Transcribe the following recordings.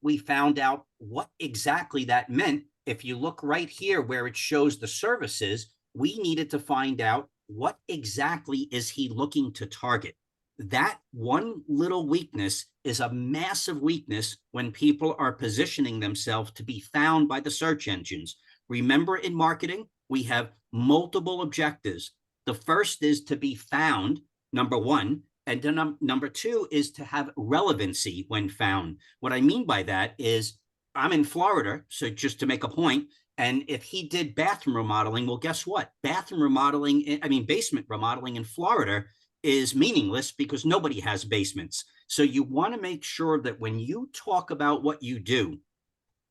we found out what exactly that meant, if you look right here where it shows the services, we needed to find out what exactly is he looking to target. That one little weakness is a massive weakness when people are positioning themselves to be found by the search engines. Remember, in marketing, we have multiple objectives. The first is to be found, number one, and then number two is to have relevancy when found. What I mean by that is, I'm in Florida, so just to make a point, and if he did bathroom remodeling, well, guess what? Bathroom remodeling, I mean, basement remodeling in Florida is meaningless because nobody has basements. So you want to make sure that when you talk about what you do,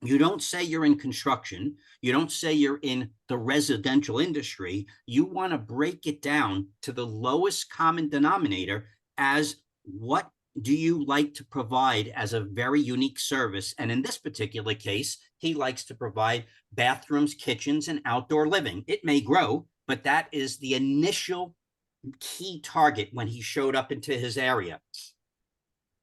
you don't say you're in construction. You don't say you're in the residential industry. You want to break it down to the lowest common denominator as what do you like to provide as a very unique service. And in this particular case, he likes to provide bathrooms, kitchens, and outdoor living. It may grow, but that is the initial key target when he showed up into his area.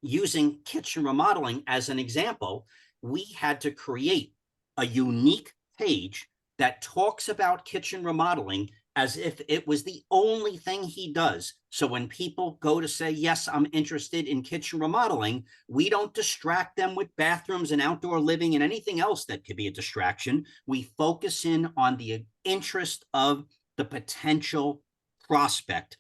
Using kitchen remodeling as an example, we had to create a unique page that talks about kitchen remodeling as if it was the only thing he does. So when people go to say, yes, I'm interested in kitchen remodeling, we don't distract them with bathrooms and outdoor living and anything else that could be a distraction. We focus in on the interest of the potential prospect.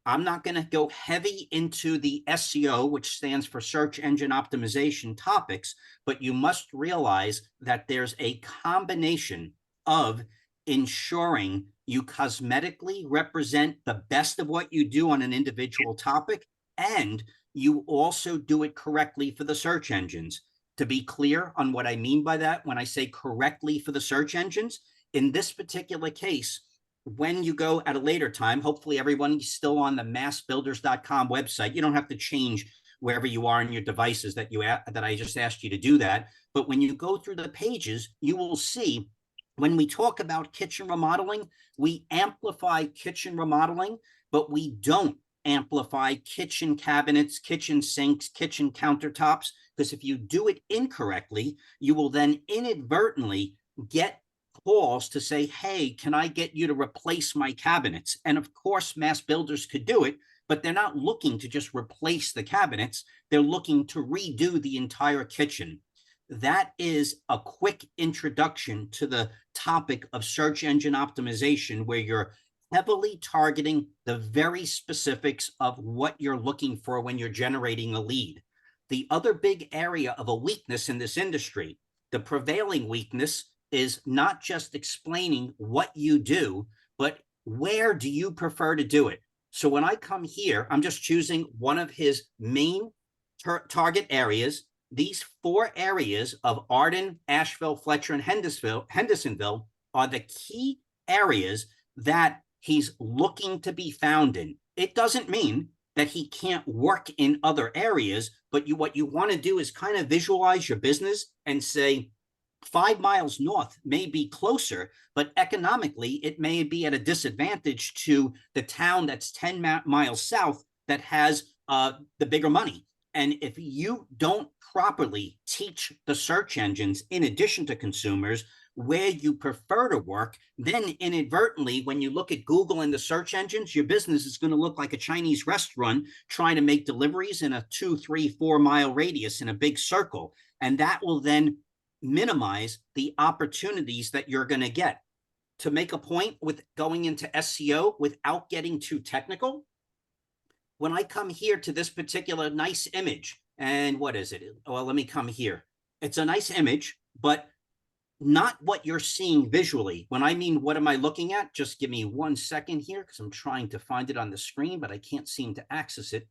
I'm not going to go heavy into the SEO, which stands for search engine optimization topics, but you must realize that there's a combination of ensuring you cosmetically represent the best of what you do on an individual topic, and you also do it correctly for the search engines. To be clear on what I mean by that, when I say correctly for the search engines, in this particular case, when you go at a later time, hopefully everyone's still on the massbuilders.com website. You don't have to change wherever you are in your devices that I just asked you to do that. But when you go through the pages, you will see when we talk about kitchen remodeling, we amplify kitchen remodeling, but we don't amplify kitchen cabinets, kitchen sinks, kitchen countertops, because if you do it incorrectly, you will then inadvertently get calls to say, hey, can I get you to replace my cabinets? And of course, mass builders could do it, but they're not looking to just replace the cabinets. They're looking to redo the entire kitchen. That is a quick introduction to the topic of search engine optimization, where you're heavily targeting the very specifics of what you're looking for when you're generating a lead. The other big area of a weakness in this industry, the prevailing weakness, is not just explaining what you do, but where do you prefer to do it? So when I come here, I'm just choosing one of his main target areas. These 4 areas of Arden, Asheville, Fletcher, and Hendersonville are the key areas that he's looking to be found in. It doesn't mean that he can't work in other areas, but what you want to do is kind of visualize your business and say, 5 miles north may be closer, but economically, it may be at a disadvantage to the town that's 10 miles south that has the bigger money. And if you don't properly teach the search engines, in addition to consumers, where you prefer to work, then inadvertently, when you look at Google and the search engines, your business is going to look like a Chinese restaurant trying to make deliveries in a 2, 3, 4 mile radius in a big circle. And that will then minimize the opportunities that you're going to get. To make a point with going into SEO without getting too technical, when I come here to this particular nice image, and what is it? Well, let me come here. It's a nice image, but not what you're seeing visually. When I mean, what am I looking at? Just give me 1 second here, because I'm trying to find it on the screen, but I can't seem to access it.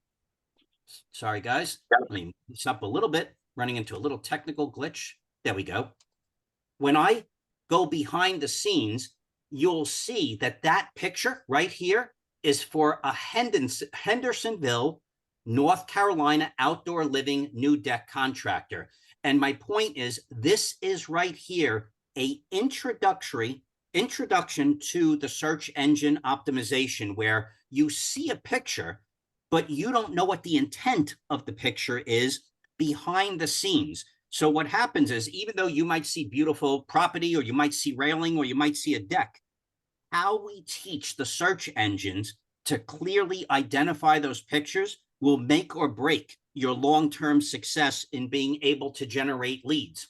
Sorry, guys. Let me move this up a little bit, running into a little technical glitch. There we go. When I go behind the scenes, you'll see that that picture right here is for a Hendersonville, North Carolina outdoor living new deck contractor. And my point is, this is right here a introduction to the search engine optimization, where you see a picture, but you don't know what the intent of the picture is behind the scenes. So what happens is, even though you might see beautiful property, or you might see railing, or you might see a deck, how we teach the search engines to clearly identify those pictures will make or break your long-term success in being able to generate leads.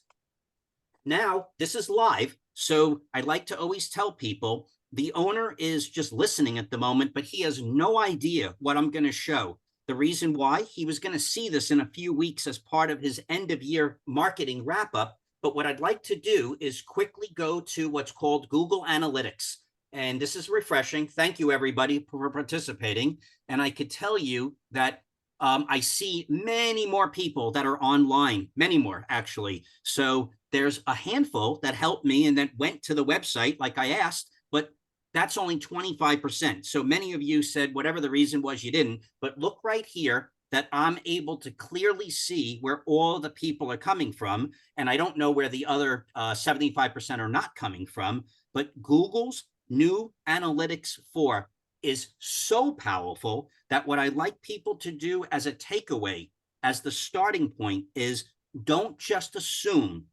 Now, this is live, so I like to always tell people the owner is just listening at the moment, but he has no idea what I'm going to show. The reason why, he was going to see this in a few weeks as part of his end of year marketing wrap up. But what I'd like to do is quickly go to what's called Google Analytics. And this is refreshing. Thank you, everybody, for participating. And I could tell you that I see many more people that are online, many more, actually. So there's a handful that helped me and that went to the website like I asked, but that's only 25%. So many of you said whatever the reason was, you didn't. But look right here that I'm able to clearly see where all the people are coming from. And I don't know where the other 75% are not coming from. But Google's new analytics 4 is so powerful that what I like people to do as a takeaway, as the starting point, is don't just assume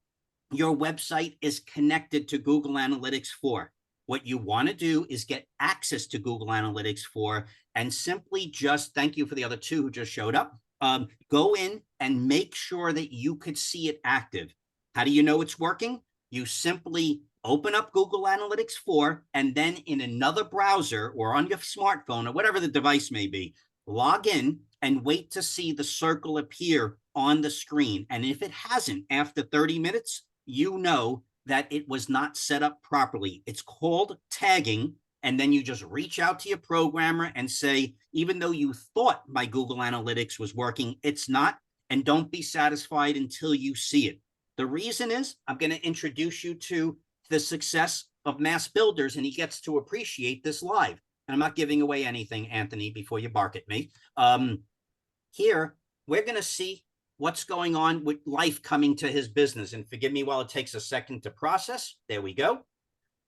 your website is connected to Google Analytics 4. What you want to do is get access to Google Analytics 4 and simply just, thank you for the other two who just showed up, go in and make sure that you could see it active. How do you know it's working? You simply open up Google Analytics 4, and then in another browser or on your smartphone or whatever the device may be, log in and wait to see the circle appear on the screen. And if it hasn't after 30 minutes, you know that it was not set up properly. It's called tagging. And then you just reach out to your programmer and say, even though you thought my Google Analytics was working, it's not. And don't be satisfied until you see it. The reason is, I'm going to introduce you to the success of mass builders, and he gets to appreciate this live. And I'm not giving away anything, Anthony, before you bark at me. Here, we're going to see what's going on with life coming to his business. And forgive me while it takes a second to process. There we go.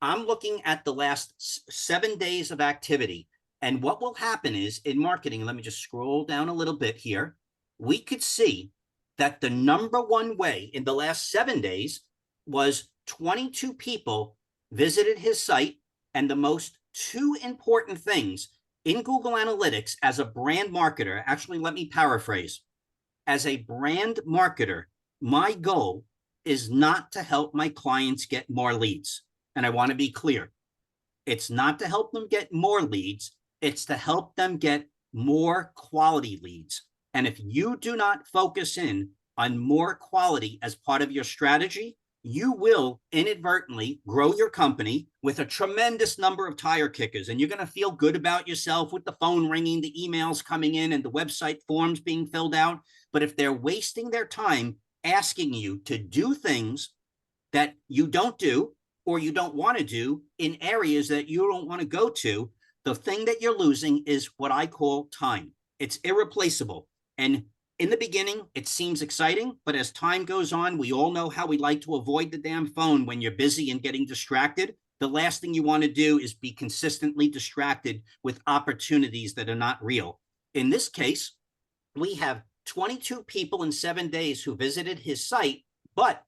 I'm looking at the last 7 days of activity. And what will happen is, in marketing, let me just scroll down a little bit here. We could see that the #1 way in the last 7 days was 22 people visited his site. And the most two important things in Google Analytics as a brand marketer, actually, let me paraphrase. As a brand marketer, my goal is not to help my clients get more leads. And I want to be clear. It's not to help them get more leads. It's to help them get more quality leads. And if you do not focus in on more quality as part of your strategy, you will inadvertently grow your company with a tremendous number of tire kickers. And you're going to feel good about yourself with the phone ringing, the emails coming in, and the website forms being filled out. But if they're wasting their time asking you to do things that you don't do or you don't want to do in areas that you don't want to go to, the thing that you're losing is what I call time. It's irreplaceable. And in the beginning, it seems exciting, but as time goes on, we all know how we like to avoid the damn phone when you're busy and getting distracted. The last thing you want to do is be consistently distracted with opportunities that are not real. In this case, we have 22 people in 7 days who visited his site, but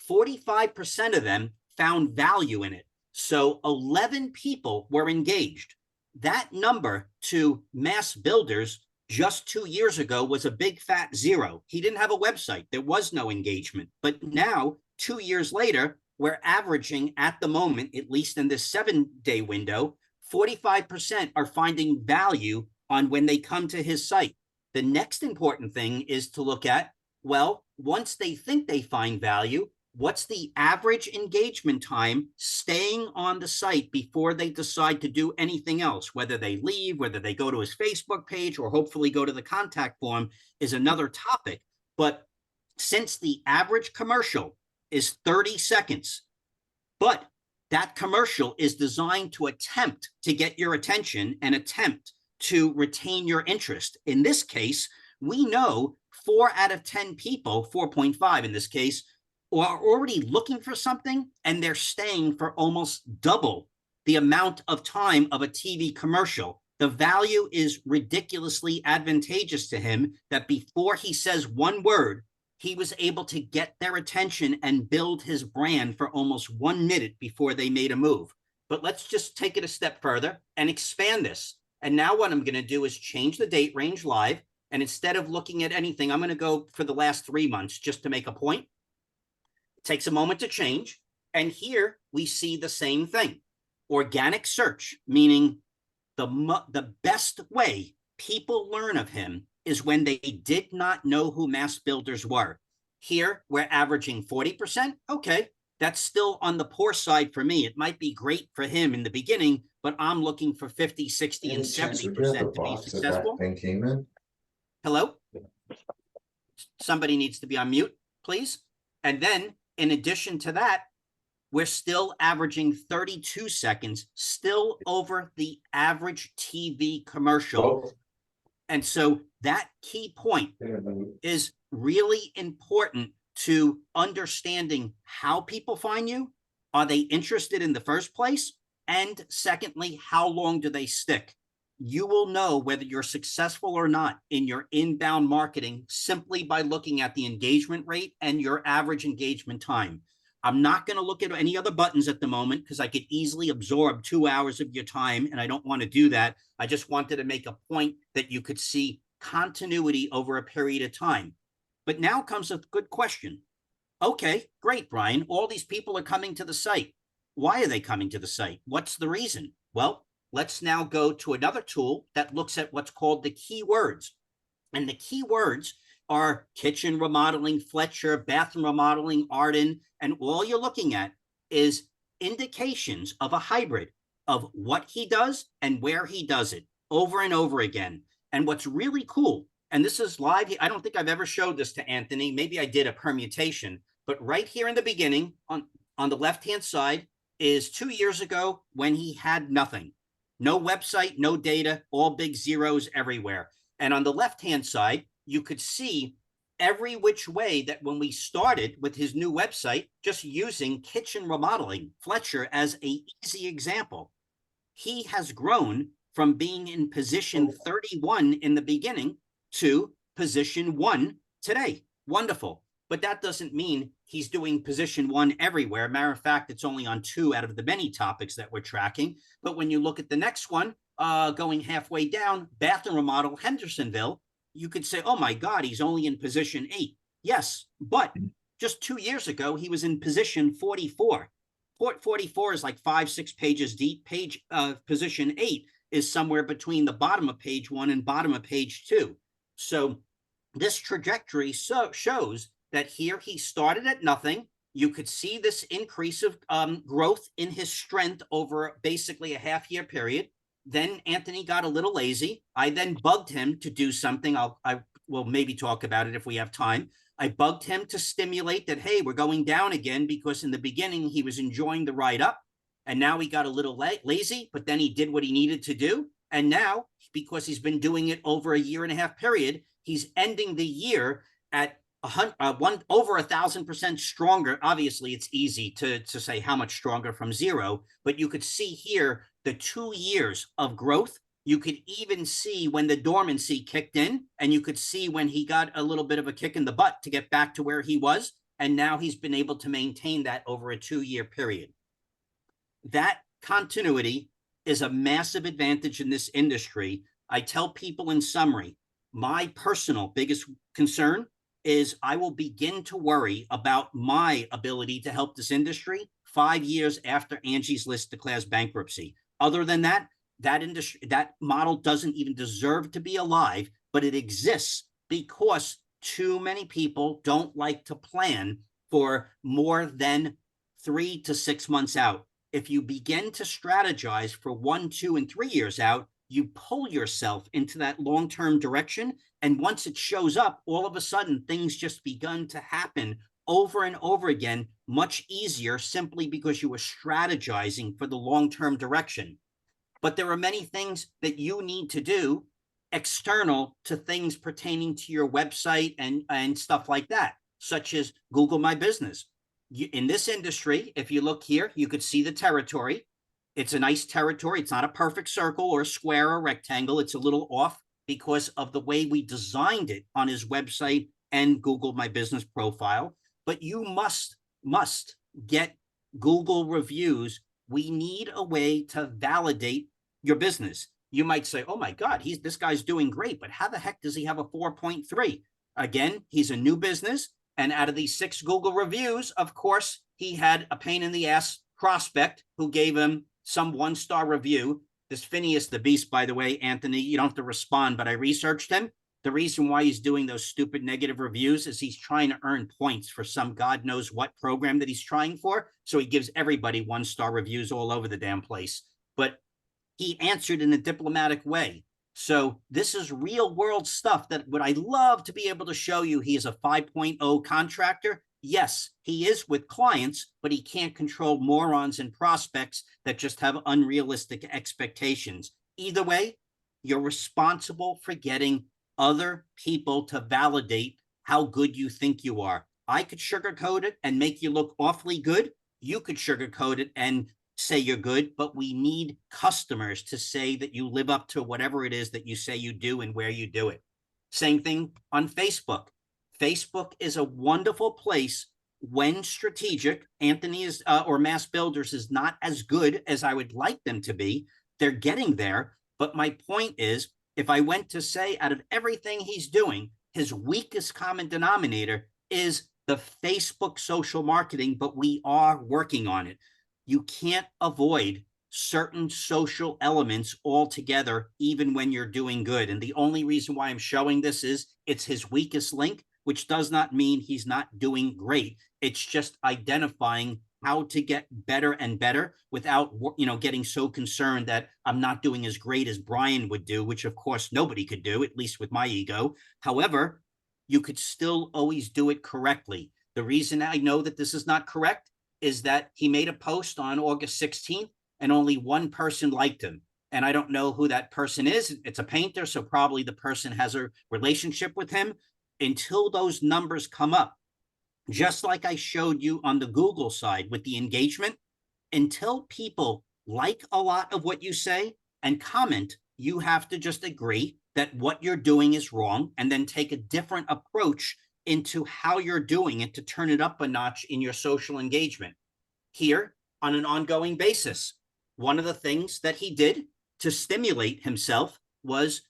45% of them found value in it. So 11 people were engaged. That number to mass builders just 2 years ago was a big fat zero. He didn't have a website. There was no engagement. But now, 2 years later, we're averaging at the moment, at least in this 7-day window, 45% are finding value on when they come to his site. The next important thing is to look at, well, once they think they find value, what's the average engagement time staying on the site before they decide to do anything else? Whether they leave, whether they go to his Facebook page, or hopefully go to the contact form is another topic. But since the average commercial is 30 seconds, but that commercial is designed to attempt to get your attention and attempt to retain your interest. In this case, we know 4 out of 10 people, 4.5 in this case, are already looking for something, and they're staying for almost double the amount of time of a TV commercial. The value is ridiculously advantageous to him that before he says one word, he was able to get their attention and build his brand for almost 1 minute before they made a move. But let's just take it a step further and expand this. And now what I'm going to do is change the date range live. And instead of looking at anything, I'm going to go for the last 3 months just to make a point. It takes a moment to change. And here we see the same thing. Organic search, meaning the best way people learn of him is when they did not know who mass builders were. Here, we're averaging 40%. Okay, that's still on the poor side for me. It might be great for him in the beginning, but I'm looking for 50, 60, and 70% to be successful. Thing came in. Hello? Somebody needs to be on mute, please. And then, in addition to that, we're still averaging 32 seconds, still over the average TV commercial. And so that key point is really important to understanding how people find you. Are they interested in the first place? And secondly, how long do they stick? You will know whether you're successful or not in your inbound marketing simply by looking at the engagement rate and your average engagement time. I'm not going to look at any other buttons at the moment because I could easily absorb 2 hours of your time, and I don't want to do that. I just wanted to make a point that you could see continuity over a period of time. But now comes a good question. Okay, great, Brian. All these people are coming to the site. Why are they coming to the site? What's the reason? Well, let's now go to another tool that looks at what's called the keywords. And the keywords are kitchen remodeling, Fletcher, bathroom remodeling, Arden, and all you're looking at is indications of a hybrid of what he does and where he does it over and over again. And what's really cool, and this is live, I don't think I've ever showed this to Anthony. Maybe I did a permutation, but right here in the beginning on the left-hand side is 2 years ago when he had nothing. No website, no data, all big zeros everywhere. And on the left-hand side, you could see every which way that when we started with his new website, just using kitchen remodeling, Fletcher as an easy example, he has grown from being in position 31 in the beginning to position 1 today. Wonderful. But that doesn't mean he's doing position 1 everywhere. Matter of fact, it's only on 2 out of the many topics that we're tracking. But when you look at the next one, going halfway down, bathroom remodel, Hendersonville, you could say, oh my God, he's only in position 8. Yes, but just 2 years ago, he was in position 44. 44 is like 5-6 pages deep. Position 8 is somewhere between the bottom of page 1 and bottom of page 2. So this trajectory shows that here he started at nothing. You could see this increase of growth in his strength over basically a half-year period. Then Anthony got a little lazy. I then bugged him to do something. I will maybe talk about it if we have time. I bugged him to stimulate that, hey, we're going down again, because in the beginning he was enjoying the ride up, and now he got a little lazy, but then he did what he needed to do. And now, because he's been doing it over a 1.5-year period, he's ending the year at over 1,000% stronger. Obviously, it's easy to say how much stronger from zero, but you could see here the 2 years of growth. You could even see when the dormancy kicked in, and you could see when he got a little bit of a kick in the butt to get back to where he was. And now he's been able to maintain that over a 2-year period. That continuity is a massive advantage in this industry. I tell people in summary, my personal biggest concern is I will begin to worry about my ability to help this industry 5 years after Angie's List declares bankruptcy. Other than that, that model doesn't even deserve to be alive, but it exists because too many people don't like to plan for more than 3 to 6 months out. If you begin to strategize for 1, 2, and 3 years out, you pull yourself into that long-term direction. And once it shows up, all of a sudden, things just begun to happen over and over again, much easier, simply because you were strategizing for the long-term direction. But there are many things that you need to do external to things pertaining to your website and stuff like that, such as Google My Business. In this industry, if you look here, you could see the territory. It's a nice territory. It's not a perfect circle or a square or rectangle. It's a little off because of the way we designed it on his website and Google my business profile, but you must get Google reviews. We need a way to validate your business. You might say, oh my God, this guy's doing great, but how the heck does he have a 4.3? Again, he's a new business. And out of these 6 Google reviews, of course, he had a pain in the ass prospect who gave him some 1-star review. This Phineas the Beast, by the way, Anthony, you don't have to respond, but I researched him. The reason why he's doing those stupid negative reviews is he's trying to earn points for some God knows what program that he's trying for. So he gives everybody 1-star reviews all over the damn place. But he answered in a diplomatic way. So this is real world stuff that would I love to be able to show you. He is a 5.0 contractor. Yes, he is with clients, but he can't control morons and prospects that just have unrealistic expectations. Either way, you're responsible for getting other people to validate how good you think you are. I could sugarcoat it and make you look awfully good. You could sugarcoat it and say you're good, but we need customers to say that you live up to whatever it is that you say you do and where you do it. Same thing on Facebook. Facebook is a wonderful place when strategic. Anthony is or Mass Builders is not as good as I would like them to be. They're getting there. But my point is, if I went to say out of everything he's doing, his weakest common denominator is the Facebook social marketing, but we are working on it. You can't avoid certain social elements altogether, even when you're doing good. And the only reason why I'm showing this is it's his weakest link, which does not mean he's not doing great. It's just identifying how to get better and better without, getting so concerned that I'm not doing as great as Brian would do, which of course nobody could do, at least with my ego. However, you could still always do it correctly. The reason I know that this is not correct is that he made a post on August 16th and only one person liked him. And I don't know who that person is. It's a painter, so probably the person has a relationship with him. Until those numbers come up, just like I showed you on the Google side with the engagement, until people like a lot of what you say and comment, you have to just agree that what you're doing is wrong and then take a different approach into how you're doing it to turn it up a notch in your social engagement. Here, on an ongoing basis, one of the things that he did to stimulate himself was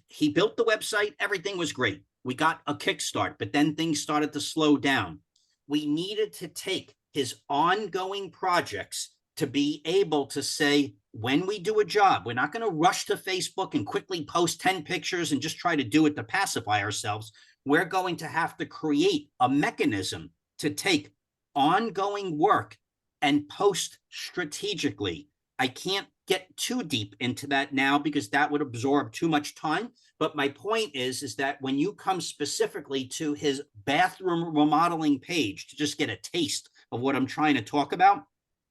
he built the website. Everything was great. We got a kickstart, but then things started to slow down. We needed to take his ongoing projects to be able to say, when we do a job, we're not going to rush to Facebook and quickly post 10 pictures and just try to do it to pacify ourselves. We're going to have to create a mechanism to take ongoing work and post strategically. I can't get too deep into that now because that would absorb too much time. But my point is that when you come specifically to his bathroom remodeling page to just get a taste of what I'm trying to talk about,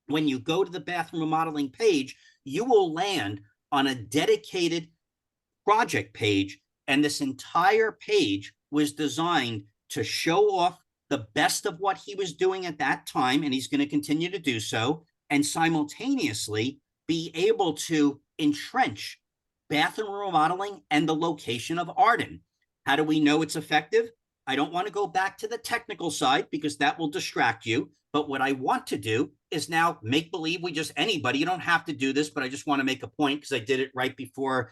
when you go to the bathroom remodeling page, you will land on a dedicated project page. And this entire page was designed to show off the best of what he was doing at that time, and he's going to continue to do so, and simultaneously be able to entrench bathroom remodeling and the location of Arden. How do we know it's effective? I don't want to go back to the technical side because that will distract you. But what I want to do is now make believe anybody, you don't have to do this, but I just want to make a point because I did it right before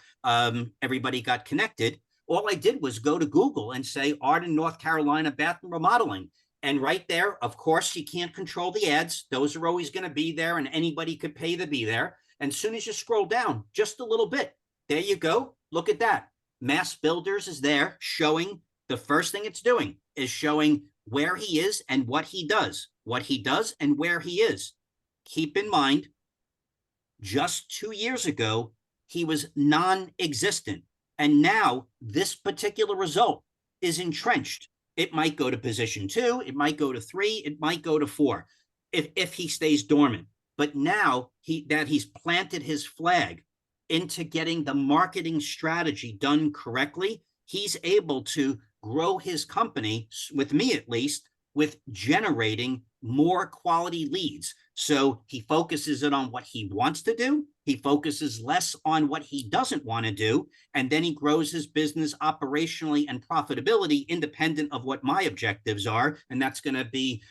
everybody got connected. All I did was go to Google and say Arden, North Carolina bathroom remodeling. And right there, of course, you can't control the ads. Those are always going to be there and anybody could pay to be there. And as soon as you scroll down just a little bit, there you go. Look at that. Mass Builders is there showing the first thing it's doing is showing where he is and what he does and where he is. Keep in mind, just 2 years ago, he was non-existent. And now this particular result is entrenched. It might go to position 2, it might go to 3, it might go to 4 if he stays dormant. But now he's planted his flag into getting the marketing strategy done correctly, he's able to grow his company, with me at least, with generating more quality leads. So he focuses it on what he wants to do. He focuses less on what he doesn't want to do. And then he grows his business operationally and profitability independent of what my objectives are. And that's going to be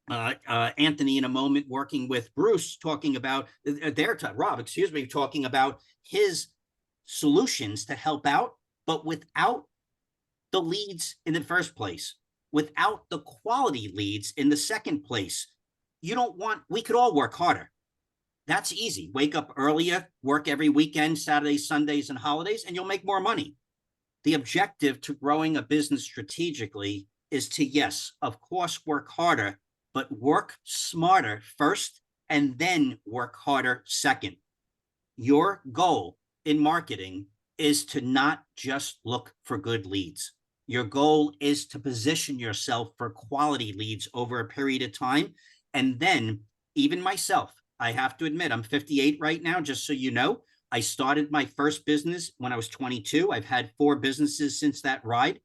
Anthony in a moment working with Bruce talking about Rob, excuse me, talking about his solutions to help out, but without the leads in the first place, without the quality leads in the second place. We could all work harder. That's easy. Wake up earlier, work every weekend, Saturdays, Sundays, and holidays, and you'll make more money. The objective to growing a business strategically is to, yes, of course, work harder, but work smarter first and then work harder second. Your goal in marketing is to not just look for good leads. Your goal is to position yourself for quality leads over a period of time. And then, even myself, I have to admit, I'm 58 right now, just so you know. I started my first business when I was 22. I've had 4 businesses since that ride.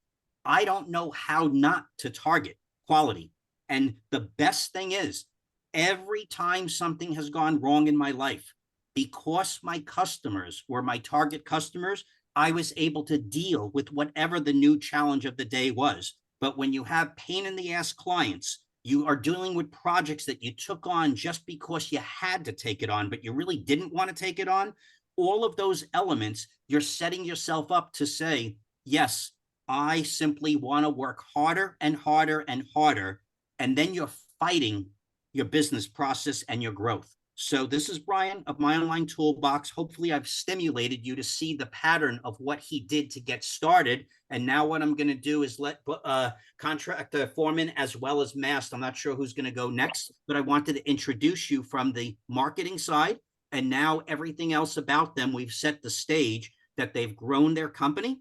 I don't know how not to target quality. And the best thing is, every time something has gone wrong in my life, because my customers were my target customers, I was able to deal with whatever the new challenge of the day was. But when you have pain in the ass clients, you are dealing with projects that you took on just because you had to take it on, but you really didn't want to take it on. All of those elements, you're setting yourself up to say, yes, I simply want to work harder and harder and harder. And then you're fighting your business process and your growth. So this is Brian of My Online Toolbox. Hopefully I've stimulated you to see the pattern of what he did to get started. And now what I'm going to do is let contractor foreman as well as Mast. I'm not sure who's going to go next, but I wanted to introduce you from the marketing side. And now everything else about them, we've set the stage that they've grown their company.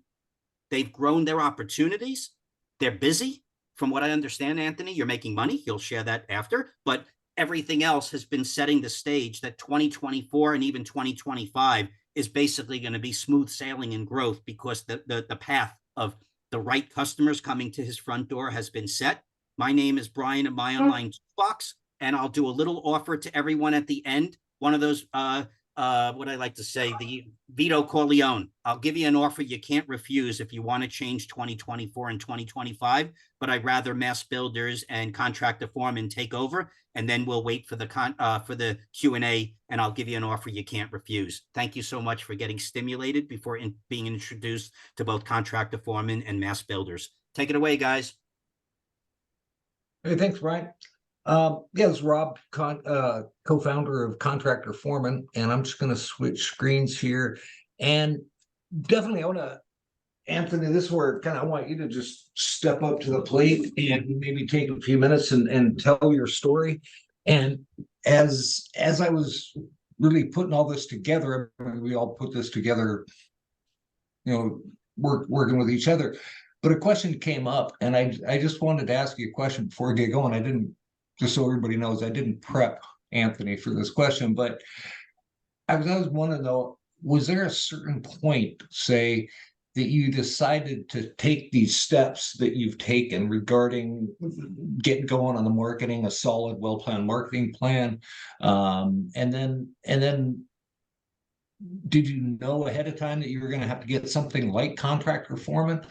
They've grown their opportunities. They're busy. From what I understand, Anthony, you're making money. You'll share that after. But everything else has been setting the stage that 2024 and even 2025 is basically going to be smooth sailing and growth because the path of the right customers coming to his front door has been set. My name is Brian of My Online Toolbox, and I'll do a little offer to everyone at the end. One of those, what I like to say, the Vito Corleone. I'll give you an offer you can't refuse if you want to change 2024 and 2025, but I'd rather Mass Builders and Contractor Foreman take over, and then we'll wait for the Q&A, and I'll give you an offer you can't refuse. Thank you so much for getting stimulated before being introduced to both Contractor Foreman and Mass Builders. Take it away, guys. Hey, thanks, Brian. This is Rob, co-founder of Contractor Foreman, and I'm just going to switch screens here. And definitely, Anthony, this is where I want you to just step up to the plate and maybe take a few minutes and tell your story. And as I was really putting all this together, we all put this together, working with each other. But a question came up, and I just wanted to ask you a question before we get going. I didn't. Just so everybody knows, I didn't prep Anthony for this question, but I was wanting to know, was there a certain point, say, that you decided to take these steps that you've taken regarding getting going on the marketing, a solid, well-planned marketing plan, and then did you know ahead of time that you were going to have to get something like Contractor Foreman?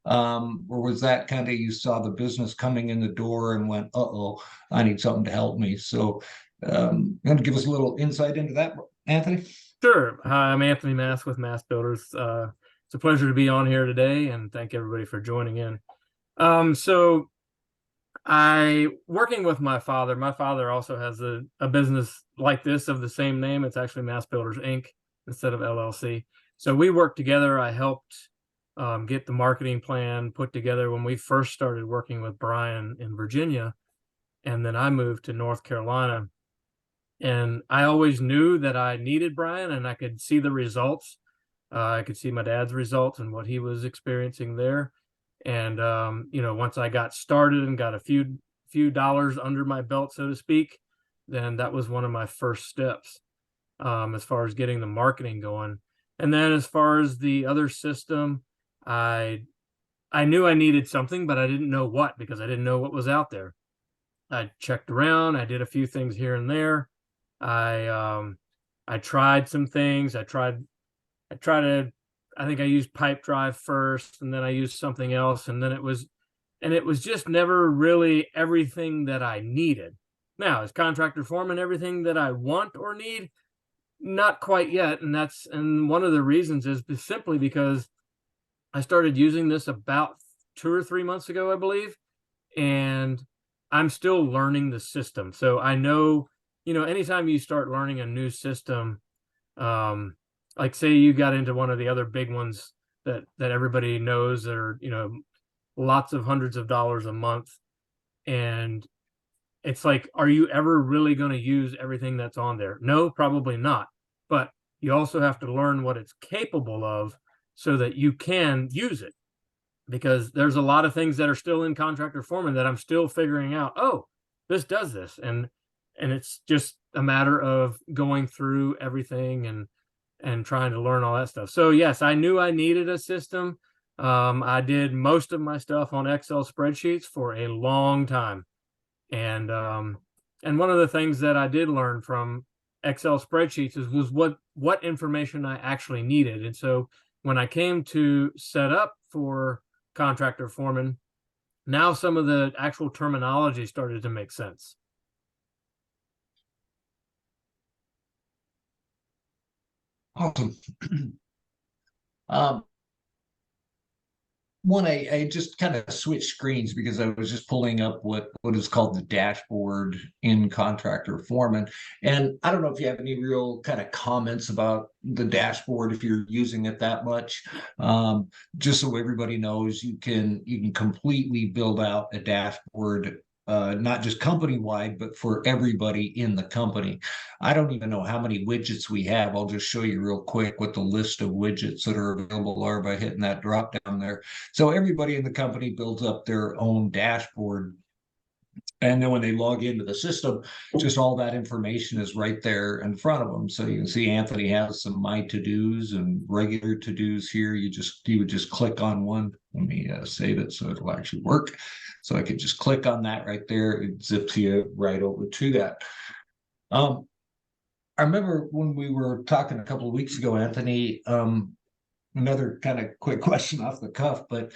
Or was that kind of you saw the business coming in the door and went, uh-oh, I need something to help me? So you want to give us a little insight into that, Anthony? Sure. Hi, I'm Anthony Mass with Mass Builders. It's a pleasure to be on here today, and thank everybody for joining in. So working with my father also has a business like this of the same name. It's actually Mass Builders Inc. instead of LLC. So we worked together. I helped get the marketing plan put together when we first started working with Brian in Virginia. And then I moved to North Carolina. And I always knew that I needed Brian, and I could see the results. I could see my dad's results and what he was experiencing there. And, once I got started and got a few dollars under my belt, so to speak, then that was one of my first steps as far as getting the marketing going. And then as far as the other system, I knew I needed something, but I didn't know what, because I didn't know what was out there. I checked around. I did a few things here and there. I tried some things. I think I used pipe drive first, and then I used something else, and it was just never really everything that I needed. Now, is contractor foreman everything that I want or need? Not quite yet, and one of the reasons is simply because I started using this about 2 or 3 months ago, I believe, and I'm still learning the system. So I know, anytime you start learning a new system, um, like say you got into one of the other big ones that everybody knows that are, lots of hundreds of dollars a month, and it's like, are you ever really going to use everything that's on there? No, probably not. But you also have to learn what it's capable of so that you can use it. Because there's a lot of things that are still in contractor foreman that I'm still figuring out. Oh, this does this. And it's just a matter of going through everything and trying to learn all that stuff. So yes, I knew I needed a system. I did most of my stuff on Excel spreadsheets for a long time. And one of the things that I did learn from Excel spreadsheets was what information I actually needed. And so when I came to set up for contractor foreman, now some of the actual terminology started to make sense. Awesome. um, I just kind of switched screens because I was just pulling up what is called the dashboard in Contractor Foreman. And I don't know if you have any real kind of comments about the dashboard if you're using it that much. Just so everybody knows, you can completely build out a dashboard, not just company-wide, but for everybody in the company. I don't even know how many widgets we have. I'll just show you real quick what the list of widgets that are available are by hitting that drop down there. So everybody in the company builds up their own dashboard. And then when they log into the system, just all that information is right there in front of them. So you can see Anthony has some my to-dos and regular to-dos here. You would just click on one. Let me save it so it'll actually work. So I could just click on that right there. It zips you right over to that. I remember when we were talking a couple of weeks ago, Anthony, another kind of quick question off the cuff, but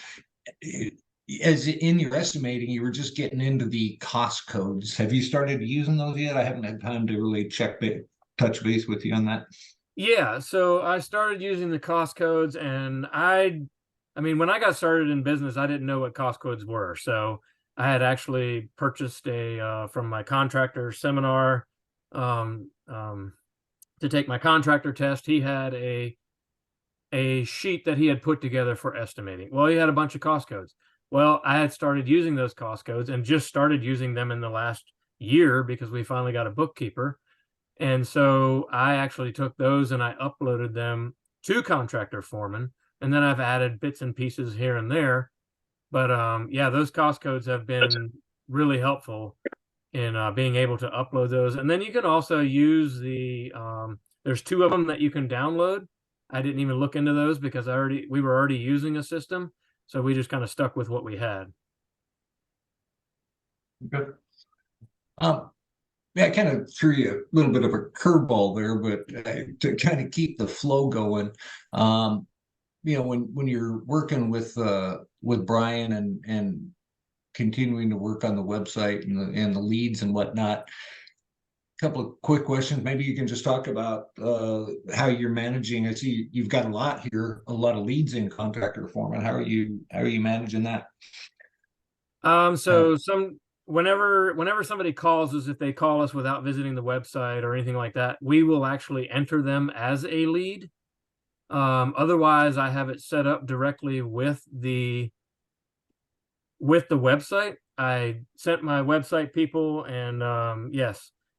as in your estimating, you were just getting into the cost codes. Have you started using those yet? I haven't had time to really touch base with you on that. Yeah, so I started using the cost codes, and I mean, when I got started in business, I didn't know what cost codes were. So I had actually purchased from my contractor seminar to take my contractor test. He had a sheet that he had put together for estimating. Well, he had a bunch of cost codes. Well, I had started using those cost codes and just started using them in the last year because we finally got a bookkeeper. And so I actually took those and I uploaded them to Contractor Foreman. And then I've added bits and pieces here and there. But yeah, those cost codes have been really helpful in being able to upload those. And then you can also use there's 2 of them that you can download. I didn't even look into those because we were already using a system. So we just kind of stuck with what we had. Good. Yeah, I kind of threw you a little bit of a curveball there, but to kind of keep the flow going, when you're working with Brian and continuing to work on the website and the leads and whatnot, a couple of quick questions. Maybe you can just talk about how you're managing. I see you've got a lot here, a lot of leads in Contractor Foreman. How are you managing that? So whenever somebody calls us, if they call us without visiting the website or anything like that, we will actually enter them as a lead. Otherwise, I have it set up directly with the website. I sent my website people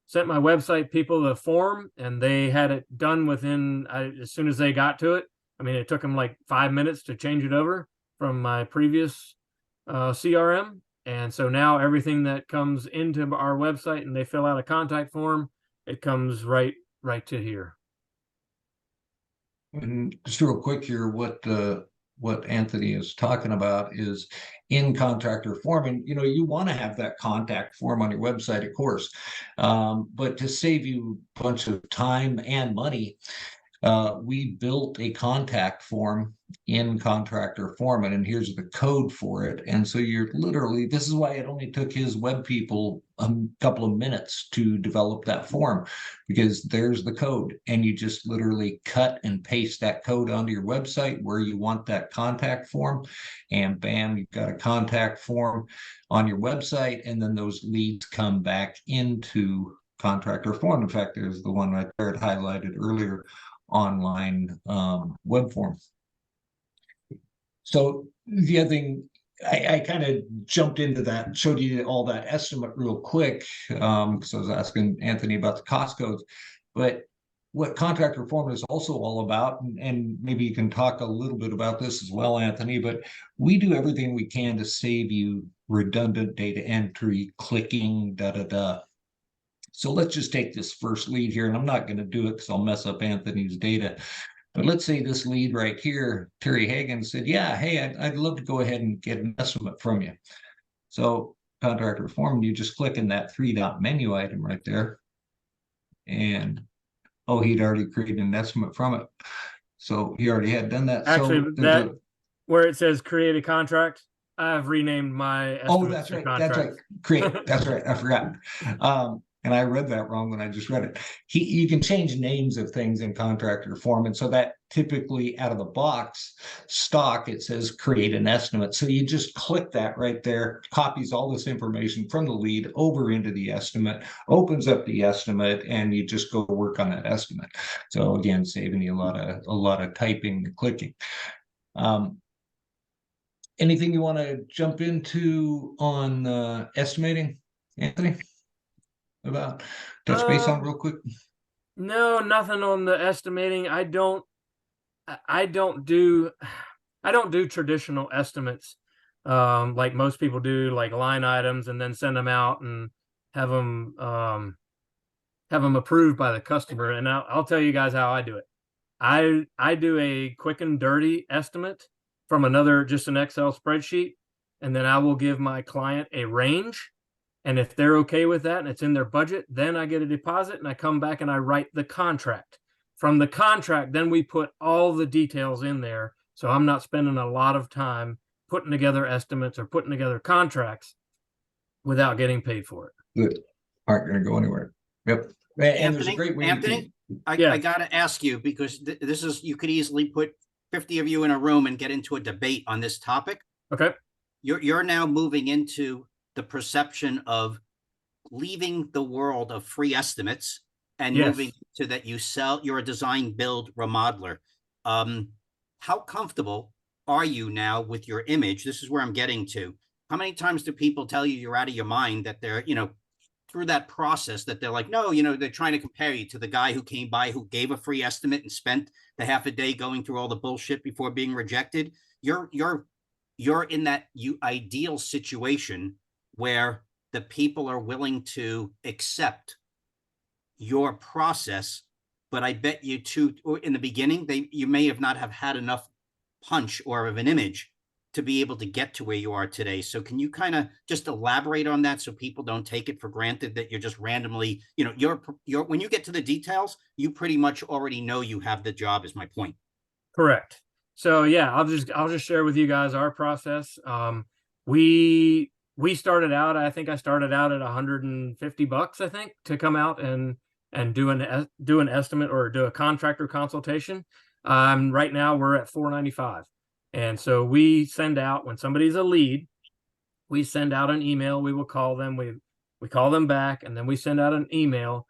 sent my website people the form, and they had it done as soon as they got to it. I mean, it took them like 5 minutes to change it over from my previous CRM. And so now everything that comes into our website and they fill out a contact form, it comes right to here. And just real quick here, what what Anthony is talking about is in contractor form. And, you want to have that contact form on your website, of course. But to save you a bunch of time and money, we built a contact form in contractor form, and here's the code for it. And so you're literally, this is why it only took his web people a couple of minutes to develop that form, because there's the code, and you just literally cut and paste that code onto your website where you want that contact form, and bam, you've got a contact form on your website, and then those leads come back into contractor form. In fact, there's the one right there highlighted earlier, online web form. So the other thing, I kind of jumped into that, showed you all that estimate real quick, because I was asking Anthony about the cost codes. But what contractor form is also all about, and maybe you can talk a little bit about this as well, Anthony, but we do everything we can to save you redundant data entry, clicking, So let's just take this first lead here, and I'm not going to do it because I'll mess up Anthony's data. But let's say this lead right here, Terry Hagan, said, yeah, hey, I'd love to go ahead and get an estimate from you. So contractor form, you just click in that 3-dot menu item right there. And, oh, he'd already created an estimate from it. So he already had done that. Actually, So where it says create a contract, I've renamed my estimate. Oh, that's right. That's right. Create. That's right. I forgot. And I read that wrong when I just read it. You can change names of things in contractor form. And so that typically out of the box stock, it says create an estimate. So you just click that right there, copies all this information from the lead over into the estimate, opens up the estimate, and you just go work on that estimate. So again, saving you a lot of typing and clicking. Anything you want to jump into on estimating, Anthony? About touch base on real quick? No, nothing on the estimating. I don't do traditional estimates like most people do, like line items, and then send them out and have them approved by the customer. And I'll tell you guys how I do it. I do a quick and dirty estimate from just an Excel spreadsheet, and then I will give my client a range. And if they're okay with that and it's in their budget, then I get a deposit and I come back and I write the contract. From the contract, then we put all the details in there. So I'm not spending a lot of time putting together estimates or putting together contracts without getting paid for it. Good. Aren't going to go anywhere. Yep. And there's a great way. Anthony, I got to ask you, because this is, you could easily put 50 of you in a room and get into a debate on this topic. Okay. You're now moving into the perception of leaving the world of free estimates and moving to that you're a design build remodeler. How comfortable are you now with your image? This is where I'm getting to. How many times do people tell you you're out of your mind, that they're, through that process, that they're like, no, they're trying to compare you to the guy who came by, who gave a free estimate and spent the half a day going through all the bullshit before being rejected. You're in that ideal situation where the people are willing to accept your process. But I bet you too, in the beginning, you may have not have had enough punch or of an image to be able to get to where you are today. So can you kind of just elaborate on that so people don't take it for granted that you're just randomly, when you get to the details, you pretty much already know you have the job, is my point. Correct. So yeah, I'll just share with you guys our process. We started out, I think I started out at $150, I think, to come out and do an estimate or do a contractor consultation. Right now we're at $495. And so we send out, when somebody's a lead, we send out an email. We will call them. We call them back, and then we send out an email,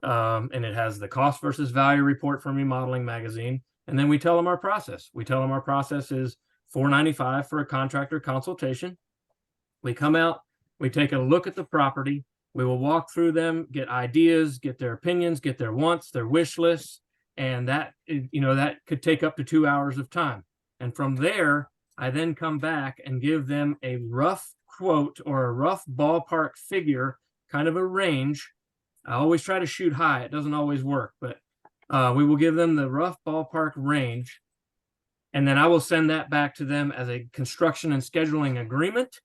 and it has the cost versus value report from Remodeling Magazine. And then we tell them our process. We tell them our process is $495 for a contractor consultation. We come out, we take a look at the property. We will walk through them, get ideas, get their opinions, get their wants, their wish lists. And that could take up to 2 hours of time. And from there, I then come back and give them a rough quote or a rough ballpark figure, kind of a range. I always try to shoot high. It doesn't always work, but we will give them the rough ballpark range. And then I will send that back to them as a construction and scheduling agreement.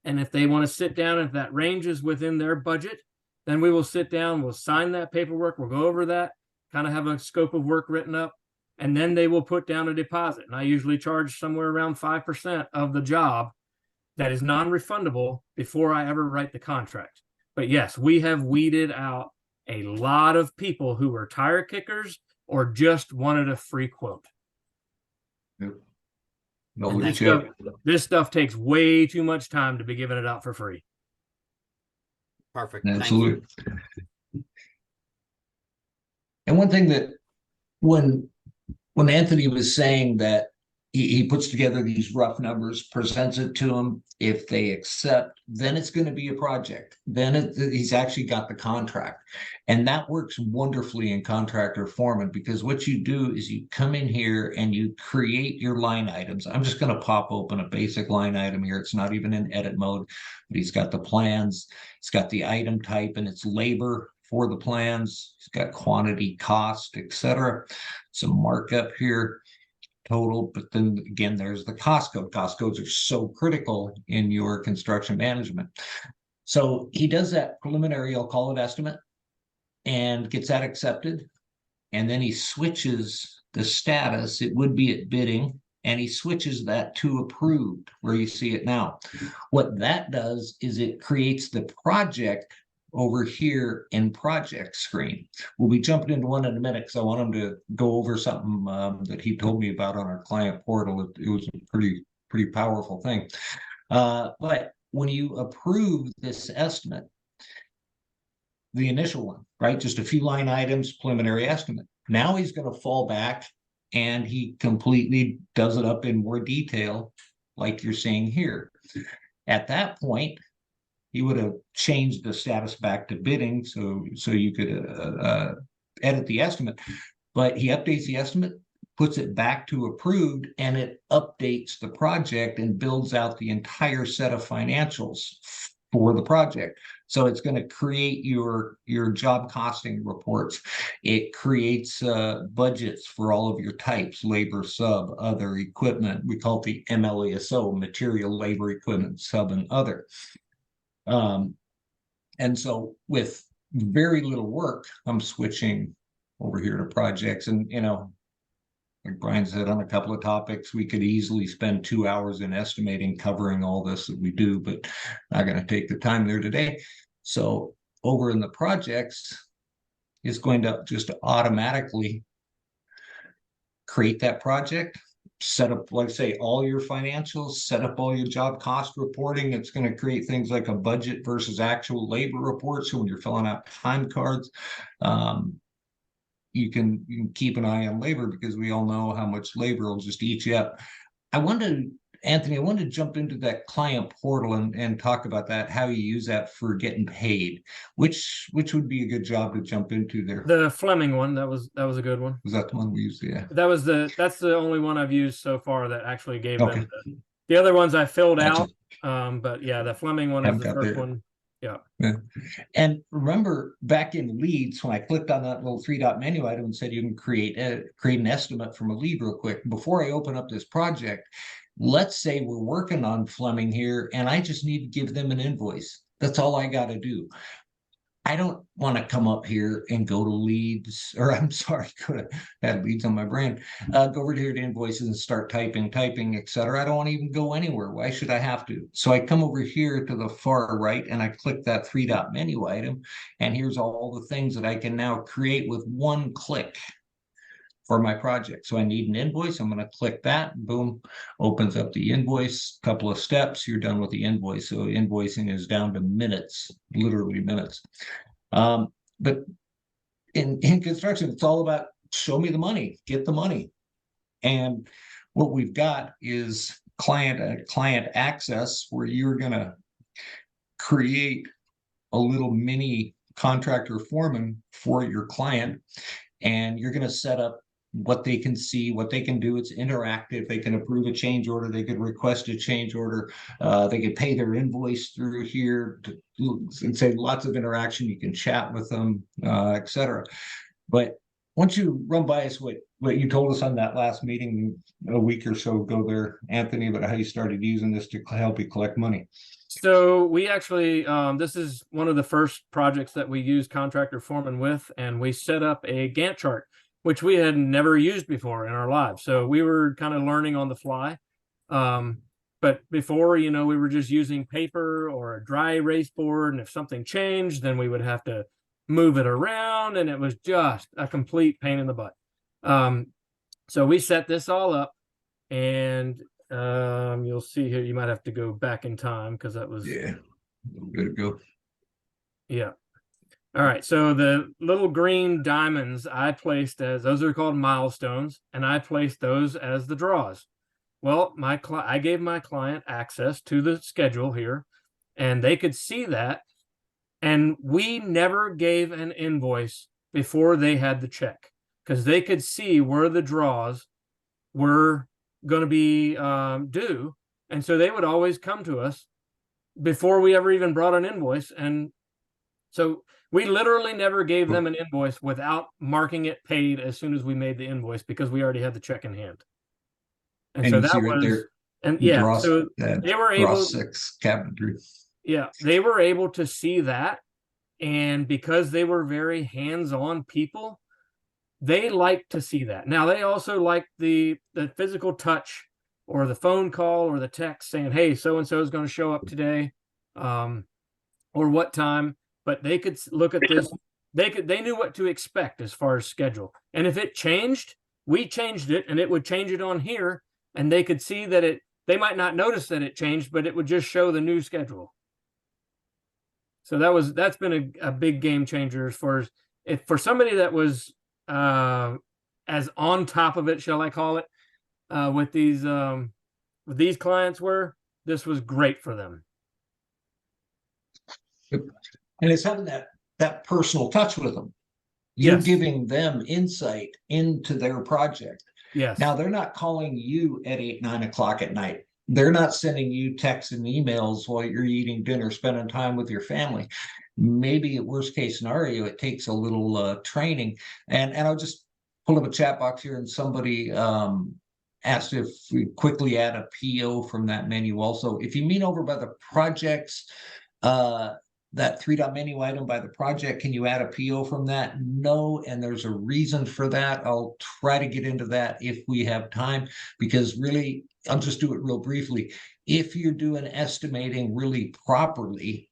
And if they want to sit down, if that range is within their budget, then we will sit down, we'll sign that paperwork, we'll go over that, kind of have a scope of work written up, and then they will put down a deposit. And I usually charge somewhere around 5% of the job that is non-refundable before I ever write the contract. But yes, we have weeded out a lot of people who were tire kickers or just wanted a free quote. Yep. No, And we thank should. This stuff takes way too much time to be giving it out for free. Perfect. Thank you. Absolutely. And one thing that when Anthony was saying that he puts together these rough numbers, presents it to them. If they accept, then it's going to be a project. Then he's actually got the contract. And that works wonderfully in contractor foreman, because what you do is you come in here and you create your line items. I'm just going to pop open a basic line item here. It's not even in edit mode, but he's got the plans. He's got the item type and it's labor for the plans. He's got quantity, cost, etc. Some markup here. Total, but then again, there's the cost code. Cost codes are so critical in your construction management. So he does that preliminary, I'll call it estimate, and gets that accepted. And then he switches the status, it would be at bidding, and he switches that to approved, where you see it now. What that does is it creates the project over here in project screen. We'll be jumping into one in a minute because I want him to go over something that he told me about on our client portal. It was a pretty powerful thing. But when you approve this estimate, the initial one, right? Just a few line items, preliminary estimate. Now he's going to fall back and he completely does it up in more detail, like you're seeing here. At that point, he would have changed the status back to bidding, so you could edit the estimate. But he updates the estimate, puts it back to approved, and it updates the project and builds out the entire set of financials for the project. So it's going to create your job costing reports. It creates budgets for all of your types: labor, sub, other, equipment. We call it the MLESO, material, labor, equipment, sub, and other. And so with very little work, I'm switching over here to projects. And, like Brian said, on a couple of topics, we could easily spend 2 hours in estimating, covering all this that we do, but not going to take the time there today. So over in the projects, it's going to just automatically create that project, set up, like say, all your financials, set up all your job cost reporting. It's going to create things like a budget versus actual labor report. So when you're filling out time cards, you can keep an eye on labor, because we all know how much labor will just eat you up. Anthony, I wanted to jump into that client portal and talk about that, how you use that for getting paid. Which would be a good job to jump into there? The Fleming one, that was a good one. Was that the one we used? Yeah. That's the only one I've used so far that actually gave Okay. them the other ones I filled Gotcha. out. But yeah, the Fleming one is the first one. Yeah. And remember, back in leads, when I clicked on that little 3-dot menu item and said you can create an estimate from a lead real quick, before I open up this project, let's say we're working on Fleming here and I just need to give them an invoice. That's all I got to do. I don't want to come up here and go to leads, or I'm sorry, had leads on my brain. Go over here to invoices and start typing, etc. I don't want to even go anywhere. Why should I have to? So I come over here to the far right and I click that 3-dot menu item, and here's all the things that I can now create with one click for my project. So I need an invoice. I'm going to click that. Boom, opens up the invoice. Couple of steps, you're done with the invoice. So invoicing is down to minutes, literally minutes. But in construction, it's all about show me the money, get the money. And what we've got is client access, where you're going to create a little mini contractor foreman for your client, and you're going to set up what they can see, what they can do. It's interactive. They can approve a change order. They could request a change order. They could pay their invoice through here, and say lots of interaction. You can chat with them, etc. But Why don't you run by us what you told us on that last meeting a week or so ago there, Anthony, about how you started using this to help you collect money? So we actually, this is one of the first projects that we use contractor foreman with, and we set up a Gantt chart, which we had never used before in our lives. So we were kind of learning on the fly. But before, we were just using paper or a dry erase board, and if something changed, then we would have to move it around, and it was just a complete pain in the butt. So we set this all up, and you'll see here, you might have to go back in time because that was, Yeah, good to go. yeah. All right, so the little green diamonds I placed as, those are called milestones, and I placed those as the draws. Well, I gave my client access to the schedule here, and they could see that, and we never gave an invoice before they had the check, because they could see where the draws were going to be due, and so they would always come to us before we ever even brought an invoice. And so we literally never gave them an invoice without marking it paid as soon as we made the invoice, because we already had the check in hand. And so you that see right was, there, and yeah, draw, so they were able, draw 6 cabinetry. yeah, they were able to see that, and because they were very hands-on people, they like to see that. Now, they also like the physical touch, or the phone call, or the text saying, hey, so-and-so is going to show up today, or what time. But they could look at this. They knew what to expect as far as schedule. And if it changed, we changed it, and it would change it on here, and they could see that they might not notice that it changed, but it would just show the new schedule. So that's been a big game changer as far as, if for somebody that was as on top of it, shall I call it, with these clients were, this was great for them. And it's having that personal touch with them. You're Yes. giving them insight into their project. Yes. Now, they're not calling you at 8, 9 o'clock at night. They're not sending you texts and emails while you're eating dinner, spending time with your family. Maybe at worst case scenario, it takes a little training. And I'll just pull up a chat box here, and somebody asked if we quickly add a PO from that menu. Also, if you mean over by the projects, that 3-dot menu item by the project, can you add a PO from that? No, and there's a reason for that. I'll try to get into that if we have time, because really, I'll just do it real briefly. If you're doing estimating really properly,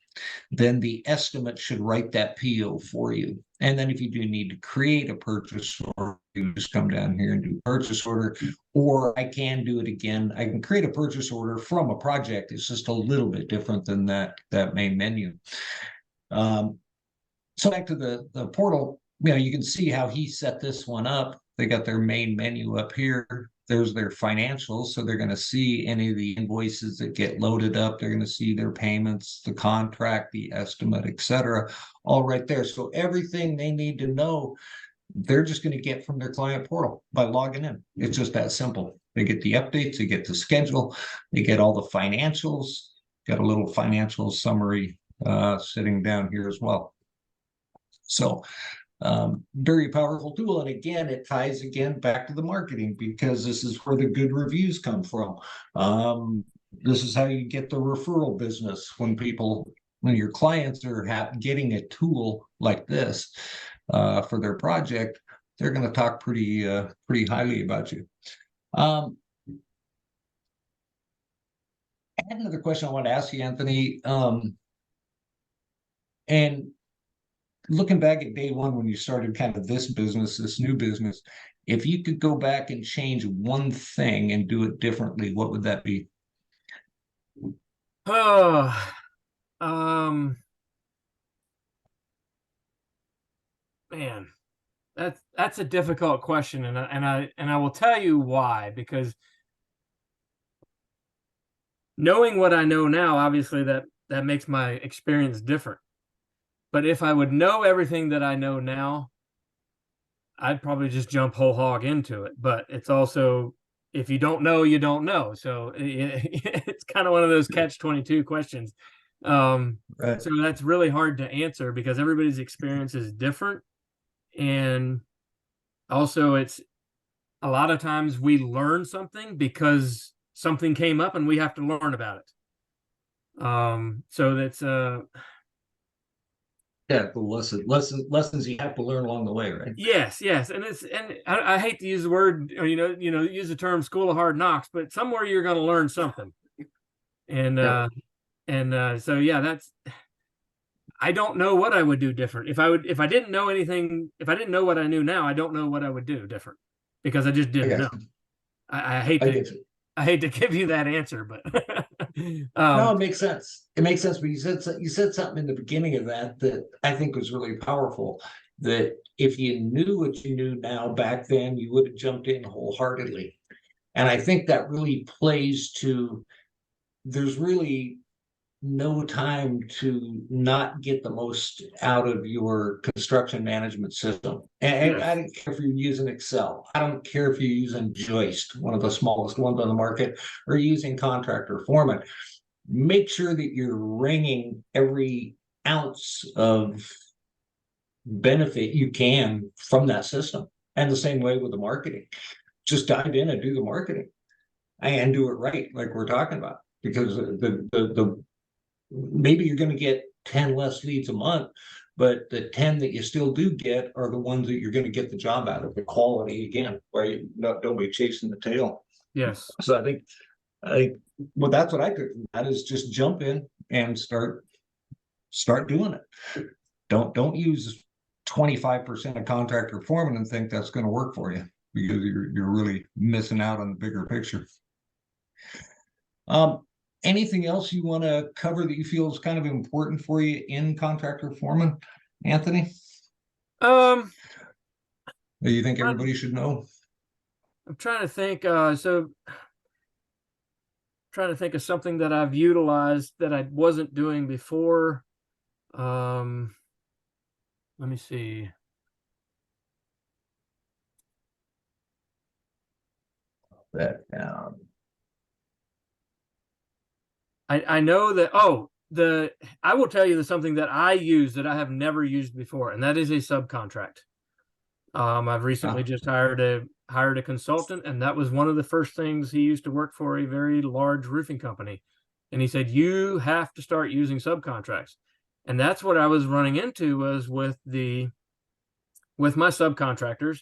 then the estimate should write that PO for you. And then if you do need to create a purchase order, you just come down here and do purchase order. Or I can do it again. I can create a purchase order from a project. It's just a little bit different than that main menu. So back to the portal, you can see how he set this one up. They got their main menu up here. There's their financials. So they're going to see any of the invoices that get loaded up. They're going to see their payments, the contract, the estimate, etc., all right there. So everything they need to know, they're just going to get from their client portal by logging in. It's just that simple. They get the updates, they get the schedule, they get all the financials, got a little financial summary sitting down here as well. So very powerful tool. And again, it ties again back to the marketing, because this is where the good reviews come from. This is how you get the referral business. When your clients are getting a tool like this for their project, they're going to talk pretty highly about you. I had another question I want to ask you, Anthony. And looking back at day one when you started kind of this new business, if you could go back and change one thing and do it differently, what would that be? Man, that's a difficult question, and I will tell you why. Because knowing what I know now, obviously that makes my experience different. But if I would know everything that I know now, I'd probably just jump whole hog into it. But it's also, if you don't know, you don't know. So it's kind of one of those catch-22 questions. Right. So that's really hard to answer, because everybody's experience is different. And Also, it's a lot of times we learn something because something came up and we have to learn about it. So that's Yeah, the lessons you have to learn along the way, right? yes, yes, and I hate to use the word, or use the term "school of hard knocks," but somewhere you're going to learn something, and Yeah. so yeah, that's. I don't know what I would do different if I didn't know anything. If I didn't know what I knew now, I don't know what I would do different because I just I didn't get know. you. I hate I to get you. I hate to give you that answer, but No, it makes sense. It makes sense. But you said something in the beginning of that I think was really powerful. That if you knew what you knew now back then, you would have jumped in wholeheartedly. And I think that really plays to there's really no time to not get the most out of your construction management system. And I yes, don't care if you're using Excel. I don't care if you're using Joist, one of the smallest ones on the market, or using Contractor Foreman. Make sure that you're wringing every ounce of benefit you can from that system. And the same way with the marketing. Just dive in and do the marketing and do it right, like we're talking about. Because the maybe you're going to get 10 less leads a month, but the 10 that you still do get are the ones that you're going to get the job out of, the quality again, where you don't be chasing the tail. yes, So I well, that's what I took from that is just jump in and start doing it. Don't use 25% of contractor foreman and think that's going to work for you because you're really missing out on the bigger picture. Anything else you want to cover that you feel is kind of important for you in contractor foreman, Anthony? um, That you think I'm, everybody should know? I'm trying to think. Trying to think of something that I've utilized that I wasn't doing before. Um, let me see. That I know that I will tell you the something that I use that I have never used before, and that is a subcontract. I've recently just hired a consultant, and that was one of the first things. He used to work for a very large roofing company, and he said you have to start using subcontracts, and that's what I was running into was with my subcontractors.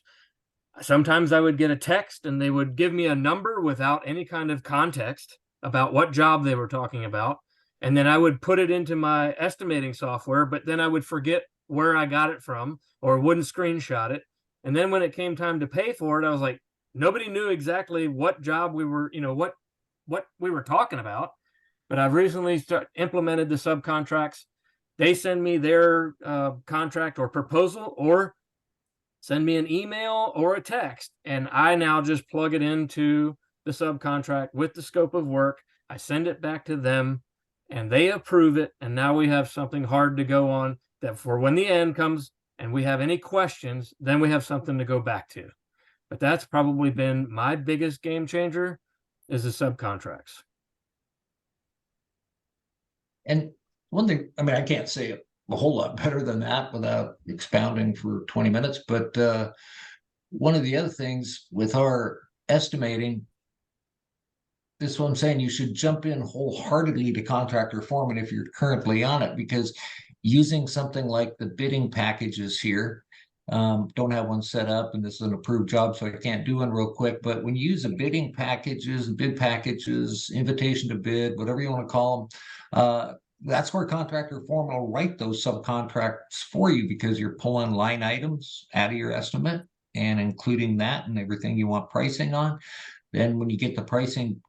Sometimes I would get a text and they would give me a number without any kind of context about what job they were talking about. And then I would put it into my estimating software, but then I would forget where I got it from or wouldn't screenshot it. And then when it came time to pay for it, I was like, nobody knew exactly what job we were, what we were talking about. But I've recently implemented the subcontracts. They send me their contract or proposal, or send me an email or a text, and I now just plug it into the subcontract with the scope of work. I send it back to them and they approve it. And now we have something hard to go on that for when the end comes and we have any questions, then we have something to go back to. But that's probably been my biggest game changer is the subcontracts. and one thing, I mean, I can't say it a whole lot better than that without expounding for 20 minutes, but one of the other things with our estimating, this is what I'm saying, you should jump in wholeheartedly to contractor foreman if you're currently on it, because using something like the bidding packages here, don't have one set up, and this is an approved job, so I can't do one real quick. But when you use the bidding packages, bid packages, invitation to bid, whatever you want to call them, that's where contractor foreman will write those subcontracts for you because you're pulling line items out of your estimate and including that and everything you want pricing on. Then when you get the pricing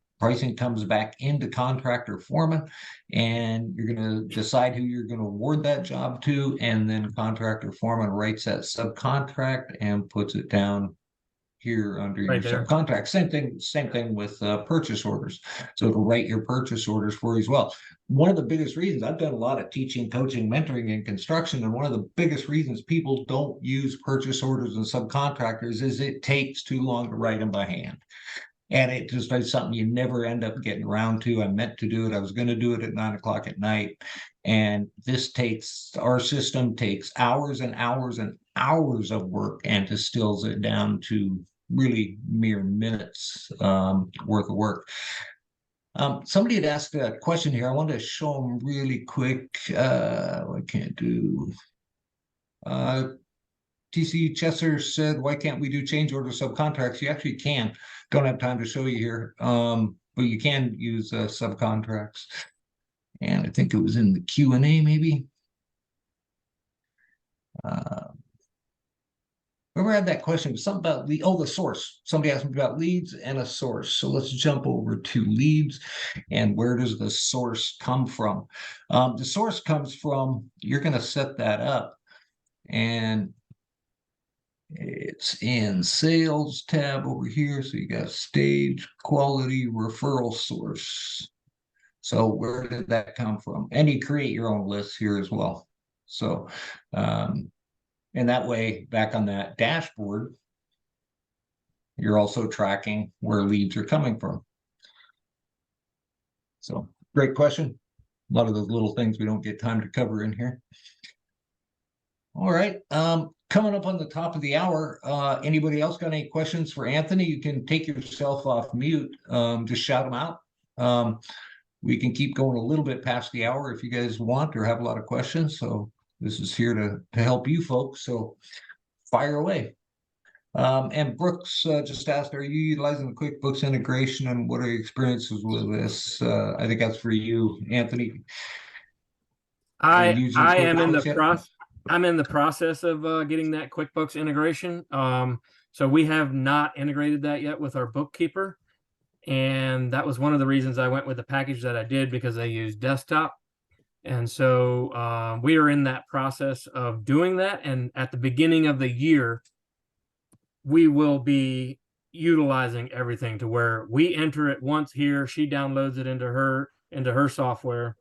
comes back into contractor foreman, and you're going to decide who you're going to award that job to, and then contractor foreman writes that subcontract and puts it down here under your subcontract. Same thing with purchase orders. So it'll write your purchase orders for you as well. One of the biggest reasons, I've done a lot of teaching, coaching, mentoring in construction, and one of the biggest reasons people don't use purchase orders and subcontractors is it takes too long to write them by hand. And it just is something you never end up getting around to. I meant to do it. I was going to do it at 9 o'clock at night. And this our system takes hours and hours and hours of work and distills it down to really mere minutes worth of work. Somebody had asked a question here. I wanted to show them really quick. I can't do. TC Chesser said, why can't we do change order subcontracts? You actually can. Don't have time to show you here, but you can use subcontracts. And I think it was in the Q&A maybe. Whoever had that question was something about the source. Somebody asked me about leads and a source. So let's jump over to leads. And where does the source come from? The source comes from, you're going to set that up, and it's in sales tab over here. So you got stage, quality, referral source. So where did that come from? And you create your own list here as well. So, and that way, back on that dashboard, you're also tracking where leads are coming from. So great question. A lot of those little things we don't get time to cover in here. All right. Coming up on the top of the hour, anybody else got any questions for Anthony? You can take yourself off mute. Just shout them out. We can keep going a little bit past the hour if you guys want or have a lot of questions. So this is here to help you folks. So fire away. And Brooks just asked, are you utilizing the QuickBooks integration, and what are your experiences with this? I think that's for you, Anthony. I am in the process. I'm in the process of getting that QuickBooks integration. So we have not integrated that yet with our bookkeeper. And that was one of the reasons I went with the package that I did, because I use desktop. And so we are in that process of doing that. And at the beginning of the year, we will be utilizing everything to where we enter it once here. She downloads it into her software,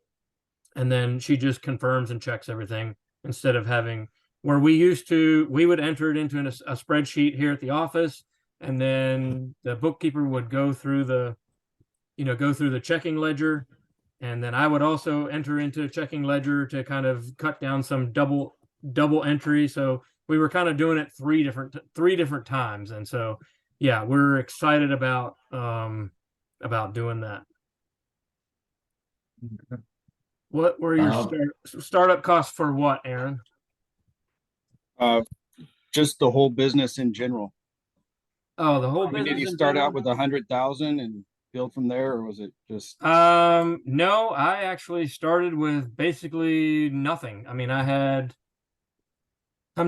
and then she just confirms and checks everything, instead of having where we would enter it into a spreadsheet here at the office, and then the bookkeeper would go through the checking ledger, and then I would also enter into a checking ledger to kind of cut down some double entry. So we were kind of doing it three different times, and so yeah, we're excited about doing that. What were your startup costs for what, Aaron? Just the whole business in general. Oh, the whole business. Did you start out with 100,000 and build from there, or was it just? No, I actually started with basically nothing. I mean, I'm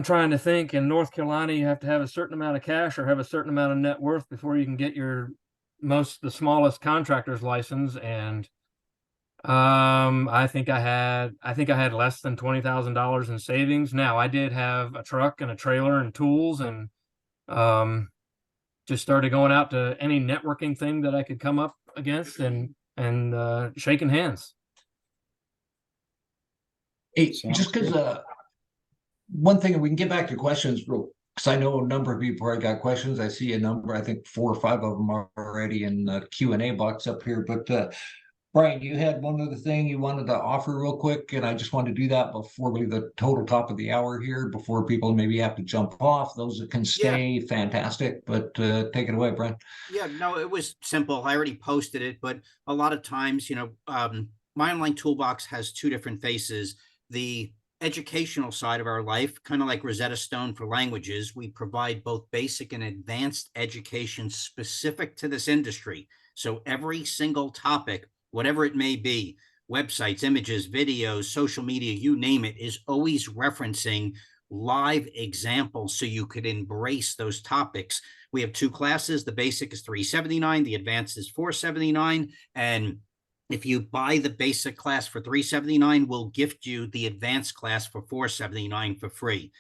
trying to think. In North Carolina, you have to have a certain amount of cash or have a certain amount of net worth before you can get the smallest contractor's license. And I think I had less than $20,000 in savings. Now, I did have a truck and a trailer and tools, and just started going out to any networking thing that I could come up against and shaking hands. Hey, just because one thing, and we can get back to questions real, because I know a number of people already got questions. I see a number, I think 4 or 5 of them are already in the Q&A box up here. But Brian, you had one other thing you wanted to offer real quick, and I just wanted to do that before the total top of the hour here, before people maybe have to jump off. Those that can stay, fantastic, but take it away, Brian. Yeah, no, it was simple. I already posted it, but a lot of times, my online toolbox has 2 different faces. The educational side of our life, kind of like Rosetta Stone for languages. We provide both basic and advanced education specific to this industry. So every single topic, whatever it may be, websites, images, videos, social media, you name it, is always referencing live examples so you could embrace those topics. We have 2 classes. The basic is $379, the advanced is $479. And if you buy the basic class for $379, we'll gift you the advanced class for $479 for free.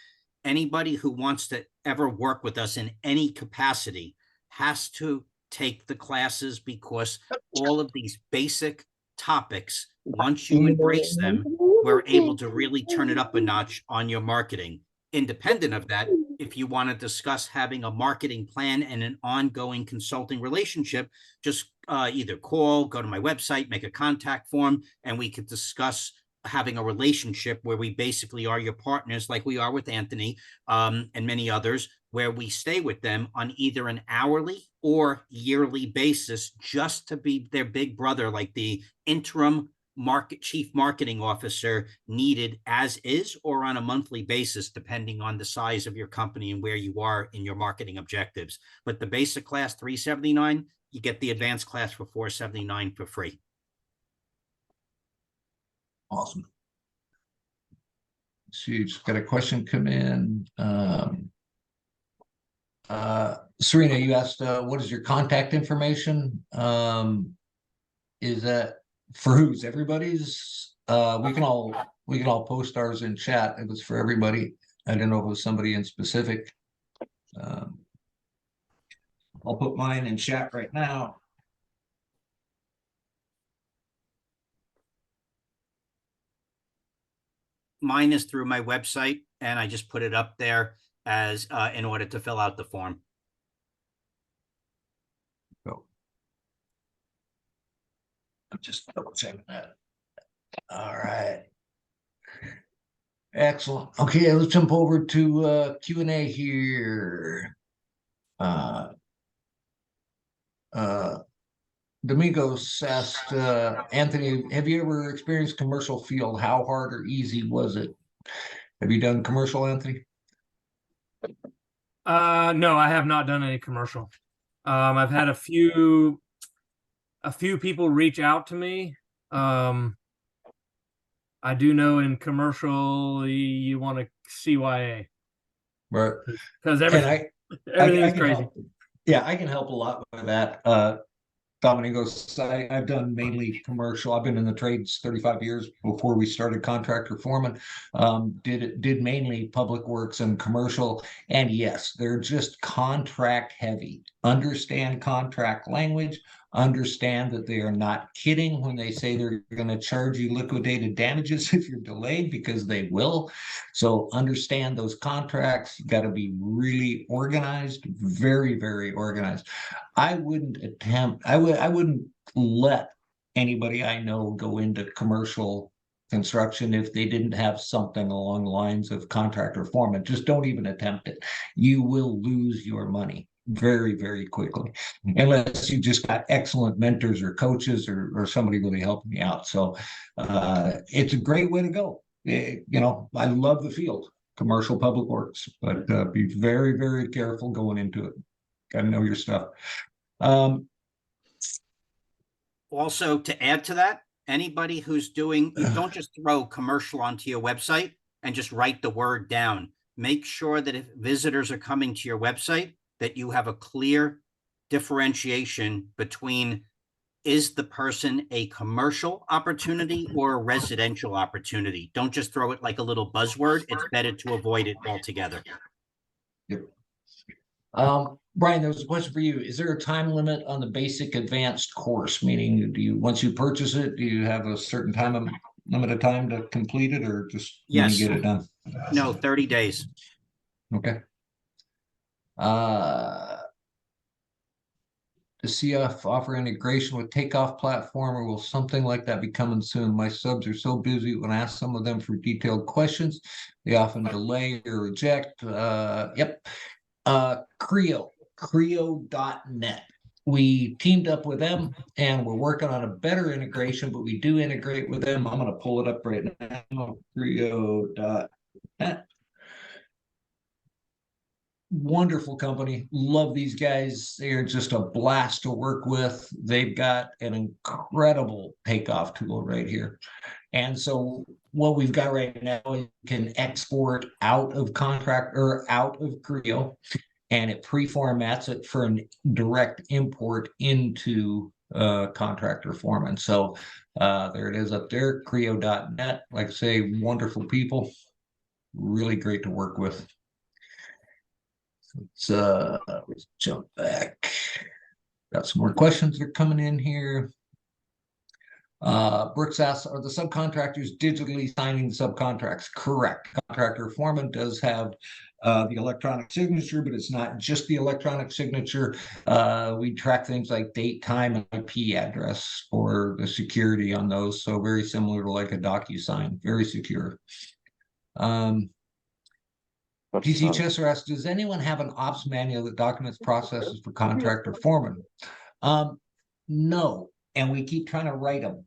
Anybody who wants to ever work with us in any capacity has to take the classes, because all of these basic topics, once you embrace them, we're able to really turn it up a notch on your marketing. Independent of that, if you want to discuss having a marketing plan and an ongoing consulting relationship, just either call, go to my website, make a contact form, and we could discuss having a relationship where we basically are your partners, like we are with Anthony and many others, where we stay with them on either an hourly or yearly basis, just to be their big brother, like the interim chief marketing officer needed as is, or on a monthly basis, depending on the size of your company and where you are in your marketing objectives. But the basic class, $379, you get the advanced class for $479 for free. Awesome. See, just got a question come in. Serena, you asked, what is your contact information? Is that for who's? Everybody's? We can all post ours in chat. It was for everybody. I don't know if it was somebody in specific. I'll put mine in chat right now. Mine is through my website, and I just put it up there as in order to fill out the form. Go. I'm just double checking that. All right. Excellent. Okay, let's jump over to Q&A here. Domingos asked, Anthony, have you ever experienced commercial field? How hard or easy was it? Have you done commercial, Anthony? No, I have not done any commercial. I've had a few people reach out to me. I do know in commercial you want a CYA, Right. because everything is crazy. Help. Yeah, I can help a lot with that. Domingos, I've done mainly commercial. I've been in the trades 35 years before we started contractor foreman. Did mainly public works and commercial. And yes, they're just contract heavy. Understand contract language. Understand that they are not kidding when they say they're going to charge you liquidated damages if you're delayed, because they will. So understand those contracts. You got to be really organized, very, very organized. I wouldn't let anybody I know go into commercial construction if they didn't have something along the lines of contractor foreman. Just don't even attempt it. You will lose your money very, very quickly, unless you just got excellent mentors or coaches or somebody really helping you out. So it's a great way to go. I love the field, commercial public works, but be very, very careful going into it. Got to know your stuff. Also, to add to that, anybody who's doing, you don't just throw commercial onto your website and just write the word down. Make sure that if visitors are coming to your website, that you have a clear differentiation between, is the person a commercial opportunity or a residential opportunity? Don't just throw it like a little buzzword. It's better to avoid it altogether. Yep. Brian, there was a question for you. Is there a time limit on the basic advanced course? Meaning, once you purchase it, do you have a certain limit of time to complete it, or just when you get it done? No, 30 days. Okay. Does CF offer integration with takeoff platform, or will something like that be coming soon? My subs are so busy when I ask some of them for detailed questions, they often delay or reject. Yep. Creo.net. We teamed up with them and we're working on a better integration, but we do integrate with them. I'm going to pull it up right now. Creo.net. Wonderful company. Love these guys. They're just a blast to work with. They've got an incredible takeoff tool right here. And so what we've got right now is you can export out of contract or out of Creo, and it pre-formats it for a direct import into contractor foreman. So there it is up there, Creo.net. Like I say, wonderful people, really great to work with. Let's jump back. Got some more questions that are coming in here. Brooks asks, are the subcontractors digitally signing the subcontracts? Correct. Contractor foreman does have the electronic signature, but it's not just the electronic signature. We track things like date, time, and IP address for the security on those. So very similar to like a DocuSign, very secure. PC Chester asks, does anyone have an ops manual that documents processes for contractor foreman? No, and we keep trying to write them.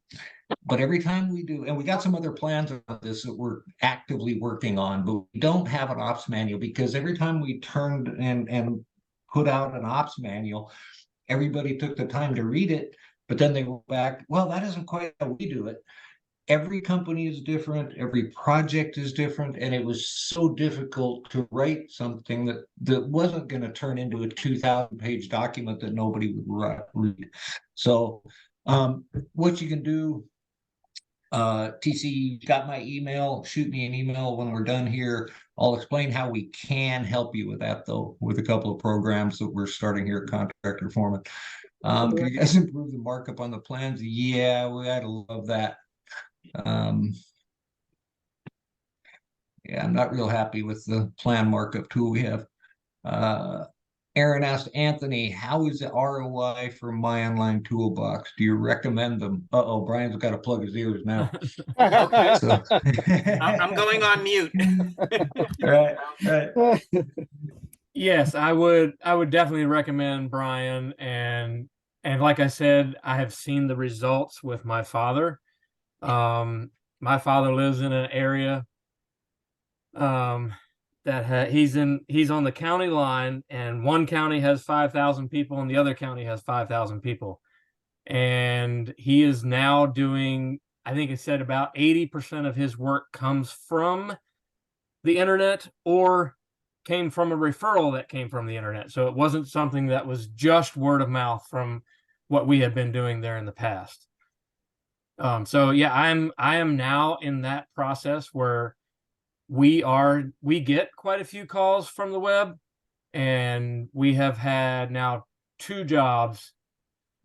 But every time we do, and we got some other plans on this that we're actively working on, but we don't have an ops manual because every time we turned and put out an ops manual, everybody took the time to read it, but then they went back, well, that isn't quite how we do it. Every company is different, every project is different, and it was so difficult to write something that wasn't going to turn into a 2,000-page document that nobody would read. So what you can do, TC, you got my email, shoot me an email when we're done here. I'll explain how we can help you with that, though, with a couple of programs that we're starting here at Contractor Foreman. Can you guys improve the markup on the plans? Yeah, I'd love that. Yeah, I'm not real happy with the plan markup tool we have. Aaron asked Anthony, how is the ROI for my online toolbox? Do you recommend them? Uh-oh, Brian's got to plug his ears now. Okay. So I'm going on mute. right. Yes, I would definitely recommend Brian, and like I said, I have seen the results with my father. My father lives in an area that he's on the county line, and one county has 5,000 people and the other county has 5,000 people. And he is now doing, I think it said about 80% of his work comes from the internet or came from a referral that came from the internet. So it wasn't something that was just word of mouth from what we had been doing there in the past. So yeah, I am now in that process where we get quite a few calls from the web, and we have had now 2 jobs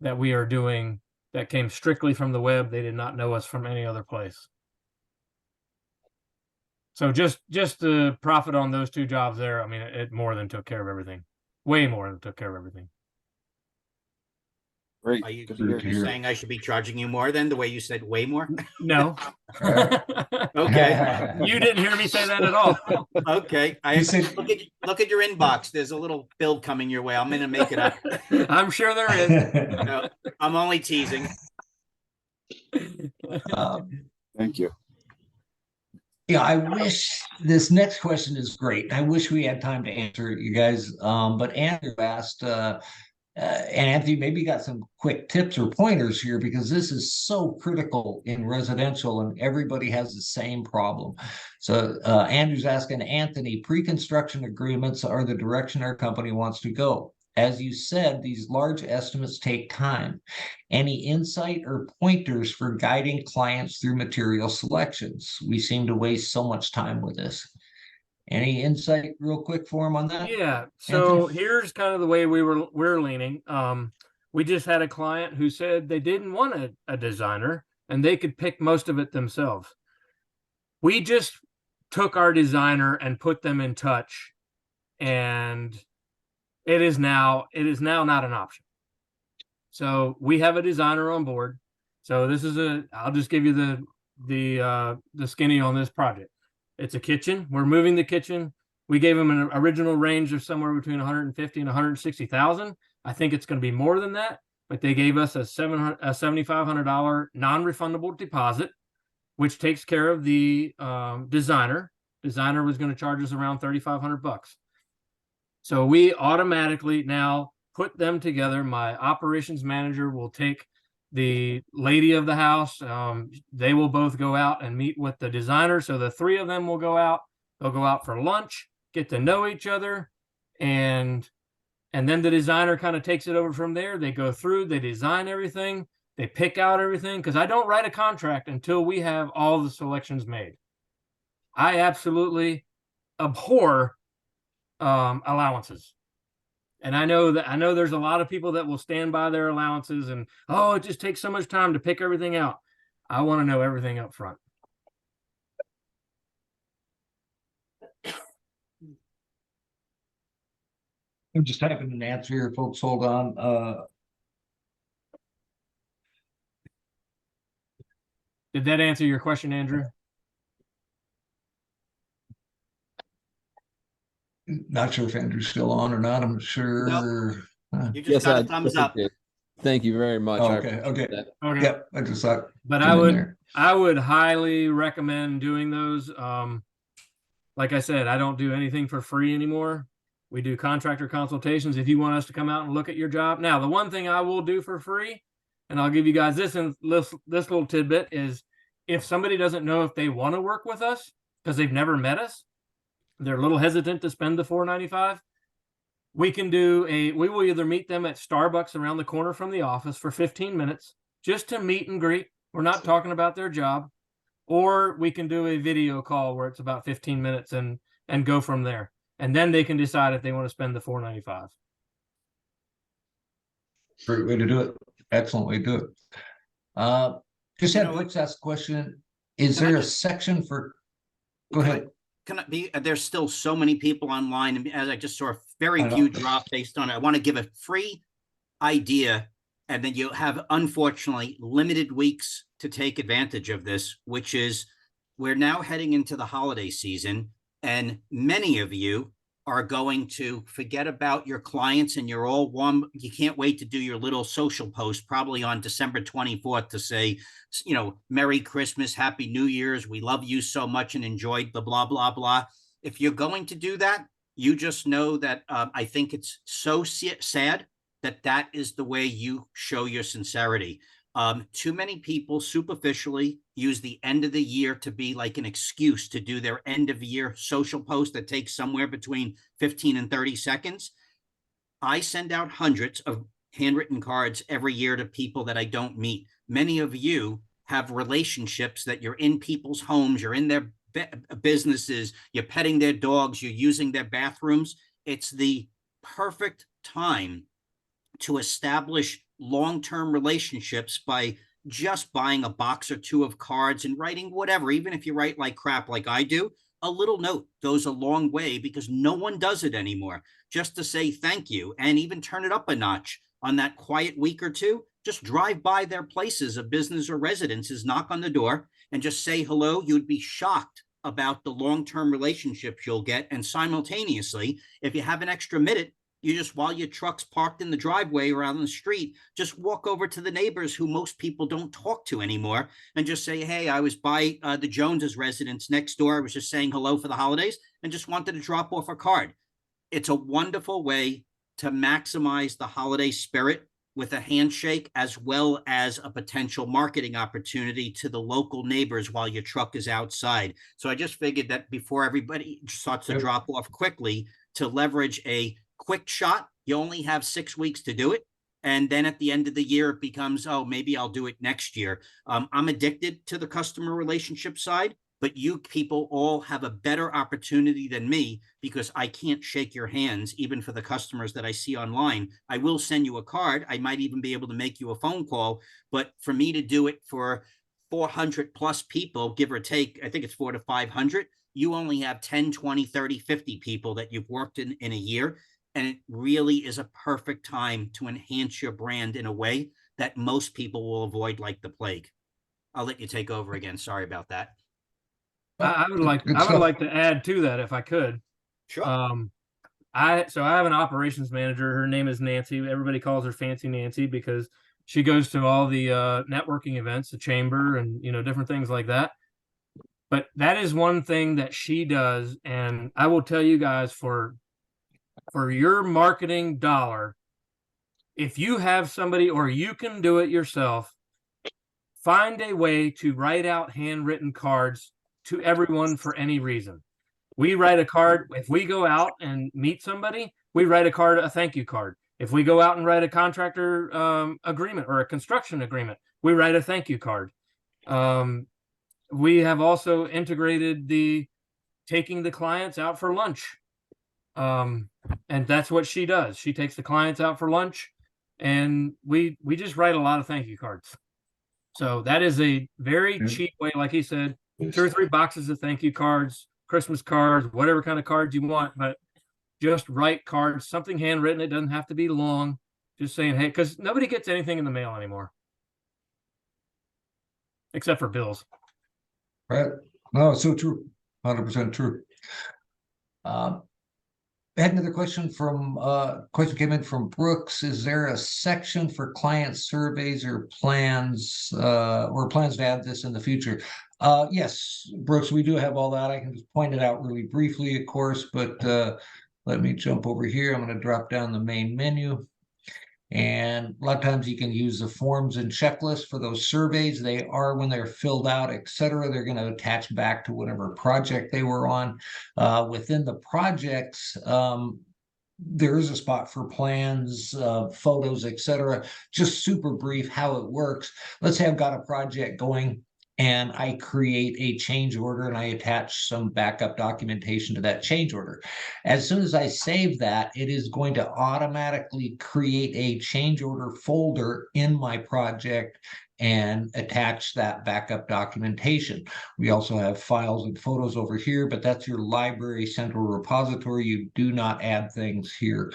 that we are doing that came strictly from the web. They did not know us from any other place. So just the profit on those 2 jobs there, I mean, it more than took care of everything. Way more than took care of everything. Great. Are you Good to hear. you're saying I should be charging you more then, the way you said way more? No. Okay. You didn't hear me say that at all. Okay. You said Look at your inbox. There's a little bill coming your way. I'm gonna make it up. I'm sure there is. No, I'm only teasing. Thank you. Yeah, I wish this next question is great. I wish we had time to answer it, you guys. But Andrew asked, and Anthony, maybe you got some quick tips or pointers here because this is so critical in residential and everybody has the same problem. So Andrew's asking Anthony, pre-construction agreements are the direction our company wants to go. As you said, these large estimates take time. Any insight or pointers for guiding clients through material selections? We seem to waste so much time with this. Any insight real quick for him on that? Yeah. So Anthony? here's kind of the way we're leaning. We just had a client who said they didn't want a designer and they could pick most of it themselves. We just took our designer and put them in touch, and it is now not an option. So we have a designer on board. So this is I'll just give you the skinny on this project. It's a kitchen. We're moving the kitchen. We gave them an original range of somewhere between 150 and 160,000. I think it's going to be more than that, but they gave us a $7,500 non-refundable deposit, which takes care of the designer. Designer was going to charge us around $3,500. So we automatically now put them together. My operations manager will take the lady of the house. They will both go out and meet with the designer. So the 3 of them will go out. They'll go out for lunch, get to know each other, and then the designer kind of takes it over from there. They go through, they design everything, they pick out everything, because I don't write a contract until we have all the selections made. I absolutely abhor allowances. And I know there's a lot of people that will stand by their allowances and, oh, it just takes so much time to pick everything out. I want to know everything up front. I'm just typing an answer here, folks. Hold on. Did that answer your question, Andrew? Not sure if Andrew's still on or not. I'm sure. You just Yes, got a I thumbs up. did. Thank you very much. Oh, I okay, appreciate okay. that. Okay. Yep, I just saw it. But come in there. I would highly recommend doing those. Like I said, I don't do anything for free anymore. We do contractor consultations if you want us to come out and look at your job. Now, the one thing I will do for free, and I'll give you guys this little tidbit, is if somebody doesn't know if they want to work with us because they've never met us, they're a little hesitant to spend the $4.95. We will either meet them at Starbucks around the corner from the office for 15 minutes just to meet and greet. We're not talking about their job. Or we can do a video call where it's about 15 minutes and go from there. And then they can decide if they want to spend the $4.95. Great way to do it. Excellent way to do it. Just You had know what? Brooks ask a question. Is Can I there a just- section for? Go Can I- ahead. Can it be, there's still so many people online, and as I just saw a very I know. few drop based on it. I want to give a free idea, and then you have, unfortunately, limited weeks to take advantage of this, which is we're now heading into the holiday season, and many of you are going to forget about your clients, and you're all warm. You can't wait to do your little social post probably on December 24th to say, Merry Christmas, Happy New Year's. We love you so much and enjoyed the blah, blah, blah. If you're going to do that, you just know that I think it's so sad that is the way you show your sincerity. Too many people superficially use the end of the year to be like an excuse to do their end of year social post that takes somewhere between 15 and 30 seconds. I send out hundreds of handwritten cards every year to people that I don't meet. Many of you have relationships that you're in people's homes, you're in their businesses, you're petting their dogs, you're using their bathrooms. It's the perfect time to establish long-term relationships by just buying a box or two of cards and writing whatever. Even if you write like crap like I do, a little note goes a long way because no one does it anymore. Just to say thank you, and even turn it up a notch on that quiet week or two. Just drive by their places of business or residences, knock on the door, and just say hello. You'd be shocked about the long-term relationships you'll get. And simultaneously, if you have an extra minute, you just, while your truck's parked in the driveway or out on the street, just walk over to the neighbors who most people don't talk to anymore and just say, hey, I was by the Joneses residence next door. I was just saying hello for the holidays and just wanted to drop off a card. It's a wonderful way to maximize the holiday spirit with a handshake, as well as a potential marketing opportunity to the local neighbors while your truck is outside. So I just figured that before everybody starts to drop off quickly, to leverage a quick shot. You only have 6 weeks to do it. And then at the end of the year, it becomes, oh, maybe I'll do it next year. I'm addicted to the customer relationship side, but you people all have a better opportunity than me because I can't shake your hands, even for the customers that I see online. I will send you a card. I might even be able to make you a phone call, but for me to do it for 400 plus people, give or take, I think it's 400 to 500, you only have 10, 20, 30, 50 people that you've worked in a year. And it really is a perfect time to enhance your brand in a way that most people will avoid like the plague. I'll let you take over again. Sorry about that. I would like to add to that if I could. Sure. I have an operations manager. Her name is Nancy. Everybody calls her Fancy Nancy because she goes to all the networking events, the chamber, and different things like that. But that is one thing that she does, and I will tell you guys, for your marketing dollar, if you have somebody or you can do it yourself, find a way to write out handwritten cards to everyone for any reason. We write a card. If we go out and meet somebody, we write a thank you card. If we go out and write a contractor agreement or a construction agreement, we write a thank you card. We have also integrated taking the clients out for lunch. And that's what she does. She takes the clients out for lunch, and we just write a lot of thank you cards. So that is a very Yeah. cheap way, like he said, 2 or 3 boxes of thank you cards, Christmas cards, whatever kind of cards you want, but just write cards, something handwritten. It doesn't have to be long. Just saying, hey, because nobody gets anything in the mail anymore, except for bills. Right. No, it's so true. 100% true. I had another question question came in from Brooks. Is there a section for client surveys or plans to add this in the future? Yes, Brooks, we do have all that. I can just point it out really briefly, of course, but let me jump over here. I'm going to drop down the main menu. And a lot of times you can use the forms and checklists for those surveys. They are, when they're filled out, etc., they're going to attach back to whatever project they were on. Within the projects, there is a spot for plans, photos, etc. Just super brief how it works. Let's say I've got a project going and I create a change order and I attach some backup documentation to that change order. As soon as I save that, it is going to automatically create a change order folder in my project and attach that backup documentation. We also have files and photos over here, but that's your library central repository. You do not add things here.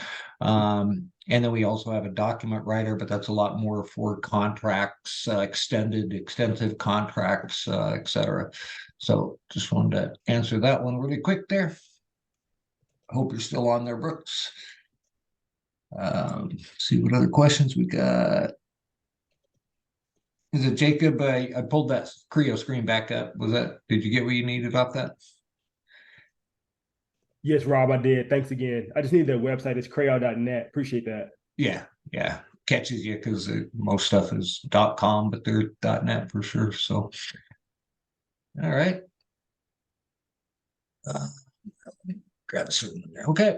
And then we also have a document writer, but that's a lot more for contracts, extensive contracts, etc. So just wanted to answer that one really quick there. I hope you're still on there, Brooks. See what other questions we got. Is it Jacob? I pulled that Creo screen back up. Did you get what you needed off that? Yes, Rob, I did. Thanks again. I just need the website. It's crayon.net. Appreciate that. Yeah. Catches you because most stuff is .com, but they're .net for sure. So, all right. Let me grab something there. Okay.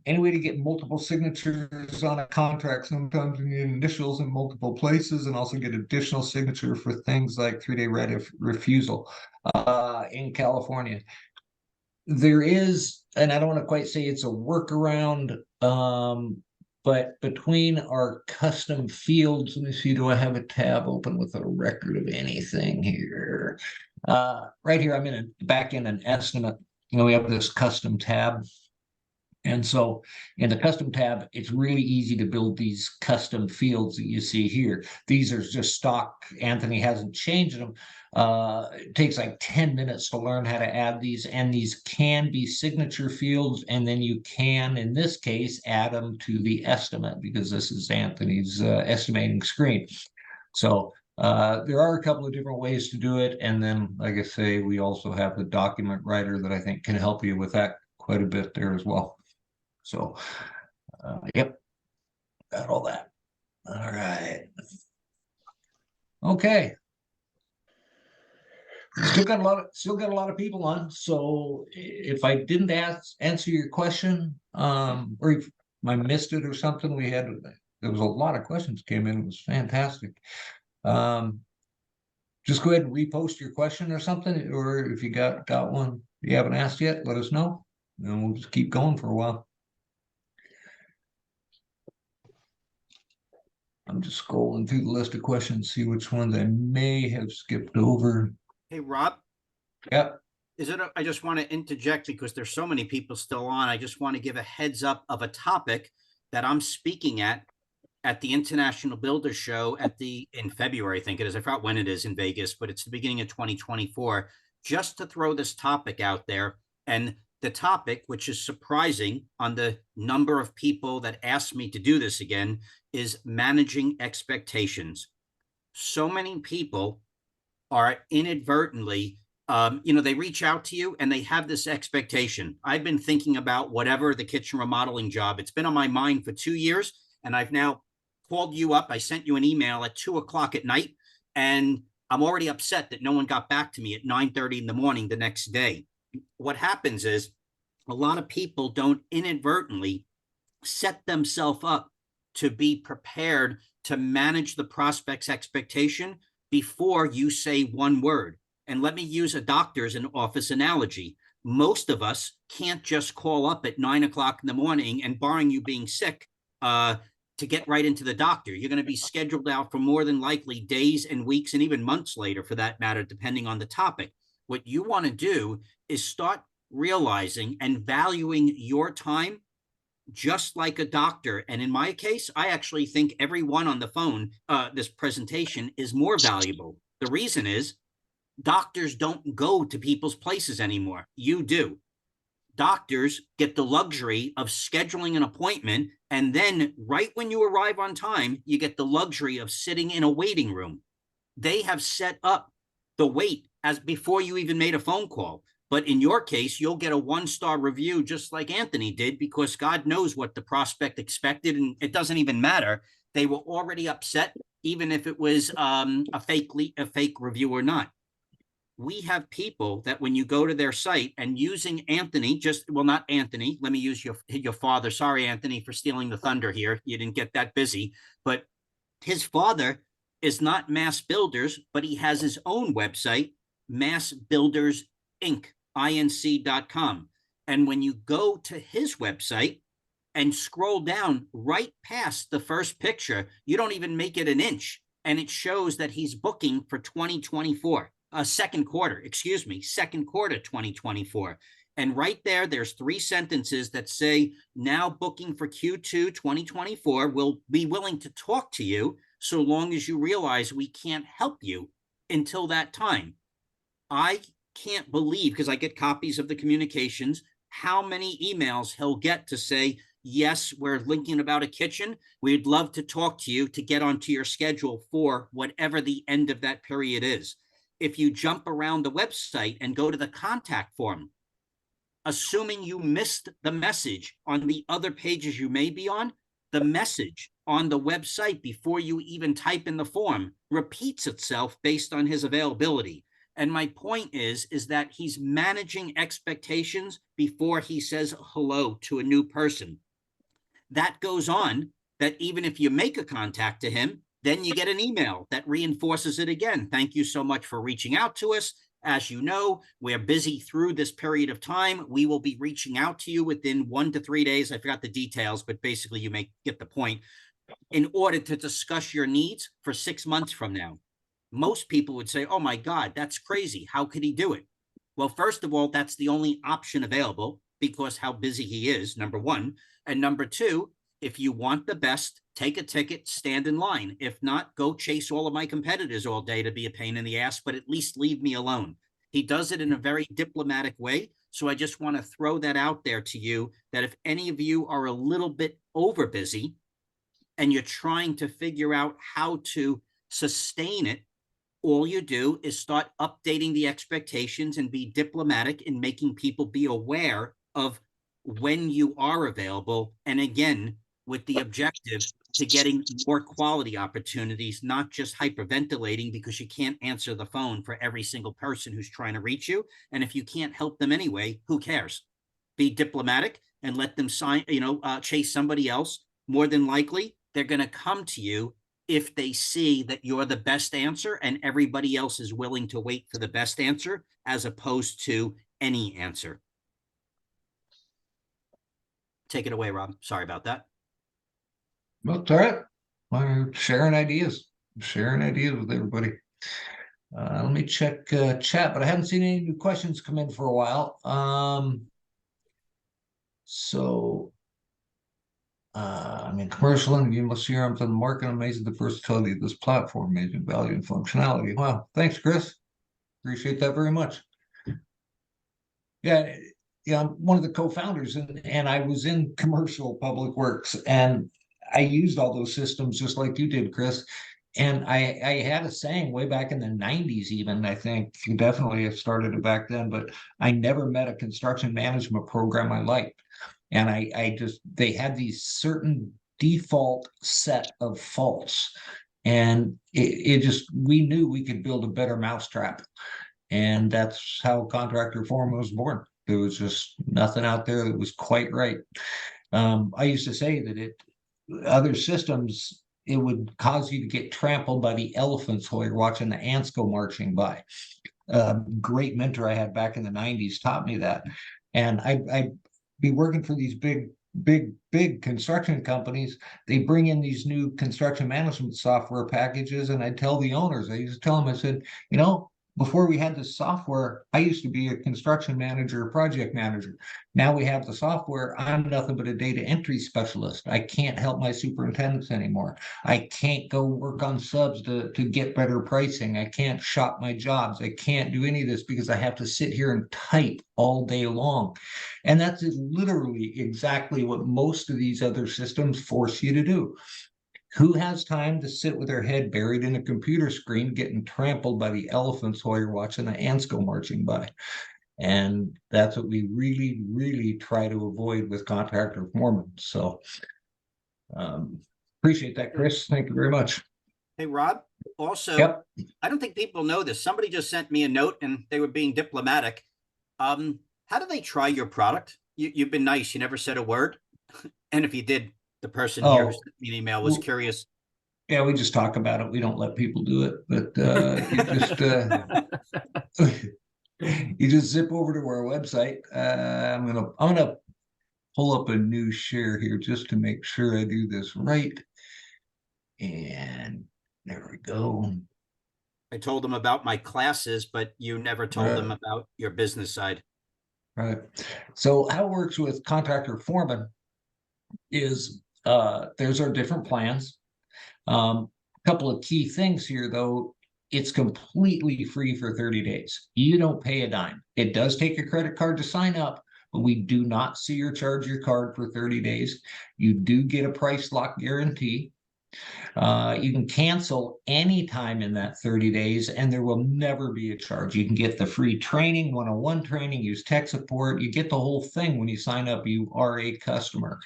Any way to get multiple signatures on a contract? Sometimes you need initials in multiple places and also get additional signature for things like 3-day right of refusal in California. There is, and I don't want to quite say it's a workaround, but between our custom fields, let me see, do I have a tab open with a record of anything here? Right here, I'm back in an estimate. We have this custom tab. And so in the custom tab, it's really easy to build these custom fields that you see here. These are just stock. Anthony hasn't changed them. It takes like 10 minutes to learn how to add these, and these can be signature fields. And then you can, in this case, add them to the estimate because this is Anthony's estimating screen. So there are a couple of different ways to do it. And then, like I say, we also have the document writer that I think can help you with that quite a bit there as well. So, yep, got all that. All right. Okay. Still got a lot of people on. So if I didn't answer your question, or if I missed it or something, there was a lot of questions came in. It was fantastic. Just go ahead and repost your question or something, or if you got one you haven't asked yet, let us know, and we'll just keep going for a while. I'm just scrolling through the list of questions, see which ones I may have skipped over. Hey, Rob. Yep. I just want to interject because there's so many people still on. I just want to give a heads up of a topic that I'm speaking at the International Builder Show in February, I think it is. I forgot when it is in Vegas, but it's the beginning of 2024. Just to throw this topic out there, and the topic, which is surprising on the number of people that asked me to do this again, is managing expectations. So many people are inadvertently, they reach out to you and they have this expectation. I've been thinking about whatever the kitchen remodeling job. It's been on my mind for 2 years, and I've now called you up. I sent you an email at 2:00 at night, and I'm already upset that no one got back to me at 9:30 in the morning the next day. What happens is a lot of people don't inadvertently set themselves up to be prepared to manage the prospect's expectation before you say one word. And let me use a doctor's and office analogy. Most of us can't just call up at 9 o'clock in the morning and, barring you being sick, to get right into the doctor. You're going to be scheduled out for more than likely days and weeks and even months later, for that matter, depending on the topic. What you want to do is start realizing and valuing your time just like a doctor. And in my case, I actually think everyone on the phone, this presentation, is more valuable. The reason is doctors don't go to people's places anymore. You do. Doctors get the luxury of scheduling an appointment, and then right when you arrive on time, you get the luxury of sitting in a waiting room. They have set up the wait as before you even made a phone call. But in your case, you'll get a 1-star review just like Anthony did, because God knows what the prospect expected, and it doesn't even matter. They were already upset, even if it was a fake review or not. We have people that when you go to their site and using Anthony, not Anthony, let me use your father. Sorry, Anthony, for stealing the thunder here. You didn't get that busy, but his father is not Mass Builders, but he has his own website, Mass Builders Inc., inc.com. And when you go to his website and scroll down right past the first picture, you don't even make it an inch, and it shows that he's booking for 2024. Second quarter 2024. And right there, there's 3 sentences that say, now booking for Q2 2024, will be willing to talk to you so long as you realize we can't help you until that time. I can't believe, because I get copies of the communications, how many emails he'll get to say, yes, we're linking about a kitchen. We'd love to talk to you to get onto your schedule for whatever the end of that period is. If you jump around the website and go to the contact form, assuming you missed the message on the other pages you may be on, the message on the website before you even type in the form repeats itself based on his availability. And my point is that he's managing expectations before he says hello to a new person. That goes on that even if you make a contact to him, then you get an email that reinforces it again. Thank you so much for reaching out to us. As you know, we're busy through this period of time. We will be reaching out to you within 1 to 3 days. I forgot the details, but basically you may get the point, in order to discuss your needs for 6 months from now. Most people would say, oh my God, that's crazy. How could he do it? Well, first of all, that's the only option available because how busy he is, number one. And number two, if you want the best, take a ticket, stand in line. If not, go chase all of my competitors all day to be a pain in the ass, but at least leave me alone. He does it in a very diplomatic way. So I just want to throw that out there to you, that if any of you are a little bit over busy and you're trying to figure out how to sustain it, all you do is start updating the expectations and be diplomatic in making people be aware of when you are available. And again, with the objective to getting more quality opportunities, not just hyperventilating because you can't answer the phone for every single person who's trying to reach you. And if you can't help them anyway, who cares? Be diplomatic and let them chase somebody else. More than likely, they're going to come to you if they see that you're the best answer and everybody else is willing to wait for the best answer as opposed to any answer. Take it away, Rob. Sorry about that. Well, it's all right. I'm sharing ideas with everybody. Let me check chat, but I haven't seen any new questions come in for a while. Commercial interview, let's hear on the market. Amazing the versatility of this platform, amazing value and functionality. Wow, thanks, Chris. Appreciate that very much. Yeah, I'm one of the co-founders, and I was in commercial public works, and I used all those systems just like you did, Chris. And I had a saying way back in the 90s, even, I think, definitely it started it back then, but I never met a construction management program I liked. And they had these certain default set of faults. And we knew we could build a better mousetrap. And that's how Contractor Foreman was born. There was just nothing out there that was quite right. I used to say that other systems, it would cause you to get trampled by the elephants while you're watching the ants go marching by. great mentor I had back in the 90s taught me that. And I'd be working for these big construction companies. They bring in these new construction management software packages, and I tell the owners, I used to tell them, I said, you know, before we had this software, I used to be a construction manager, project manager. Now we have the software. I'm nothing but a data entry specialist. I can't help my superintendents anymore. I can't go work on subs to get better pricing. I can't shop my jobs. I can't do any of this because I have to sit here and type all day long. And that's literally exactly what most of these other systems force you to do. Who has time to sit with their head buried in a computer screen getting trampled by the elephants while you're watching the ants go marching by? And that's what we really, really try to avoid with contractor foremen. So appreciate that, Chris. Thank you very much. Hey, Rob, also, Yep. I don't think people know this. Somebody just sent me a note and they were being diplomatic. How do they try your product? You've been nice. You never said a word. And if you did, the person here who sent me an email was curious. Yeah, we just talk about it. We don't let people do it, but you just zip over to our website. I'm gonna pull up a new share here just to make sure I do this right. And there we go. I told them about my classes, but you never told them about your business side. Right. So how it works with contractor foreman is there's our different plans. A couple of key things here, though. It's completely free for 30 days. You don't pay a dime. It does take a credit card to sign up, but we do not see or charge your card for 30 days. You do get a price lock guarantee. You can cancel anytime in that 30 days, and there will never be a charge. You can get the free training, one-on-one training, use tech support. You get the whole thing when you sign up. You are a customer.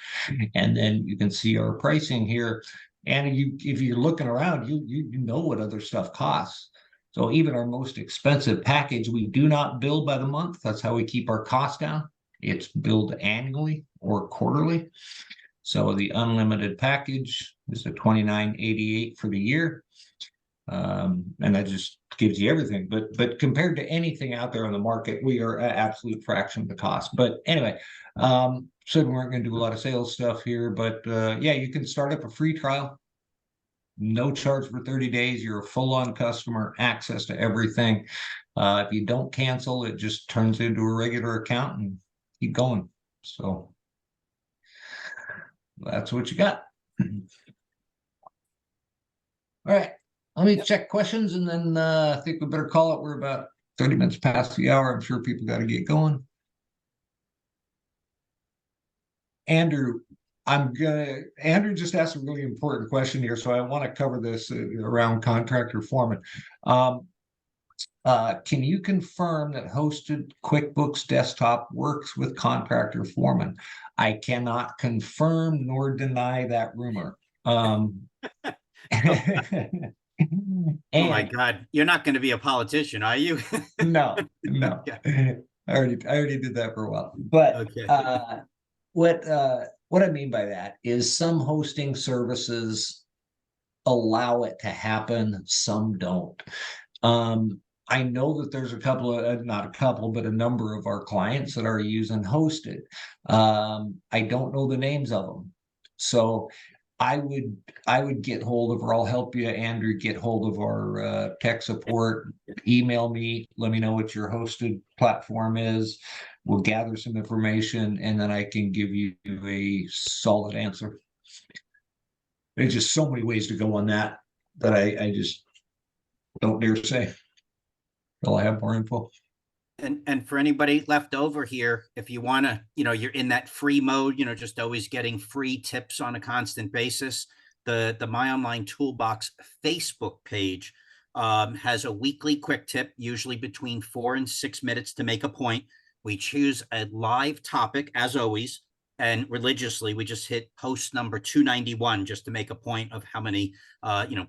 And then you can see our pricing here. And if you're looking around, you know what other stuff costs. So even our most expensive package, we do not bill by the month. That's how we keep our costs down. It's billed annually or quarterly. So the unlimited package is the $29.88 for the year. And that just gives you everything. But compared to anything out there on the market, we are an absolute fraction of the cost. But anyway, said we weren't going to do a lot of sales stuff here, but yeah, you can start up a free trial. No charge for 30 days. You're a full-on customer, access to everything. If you don't cancel, it just turns into a regular account and keep going. So that's what you got. All right. Let me check questions, and then I think we better call it. We're about 30 minutes past the hour. I'm sure people got to get going. Andrew Andrew just asked a really important question here, so I want to cover this around contractor foreman. Can you confirm that hosted QuickBooks Desktop works with contractor foreman? I cannot confirm nor deny that rumor. Oh my God, you're not going to be a politician, are you? No. I already did that for a while. But okay. What I mean by that is some hosting services allow it to happen, some don't. I know that there's a couple of, not a couple, but a number of our clients that are using hosted. I don't know the names of them. So I would get hold of, or I'll help you, Andrew, get hold of our tech support. Email me, let me know what your hosted platform is. We'll gather some information, and then I can give you a solid answer. There's just so many ways to go on that I just don't dare say. I'll have more info. And for anybody left over here, if you want to, you're in that free mode, just always getting free tips on a constant basis. The My Online Toolbox Facebook page has a weekly quick tip, usually between 4 and 6 minutes to make a point. We choose a live topic, as always, and religiously we just hit post number 291 just to make a point of how many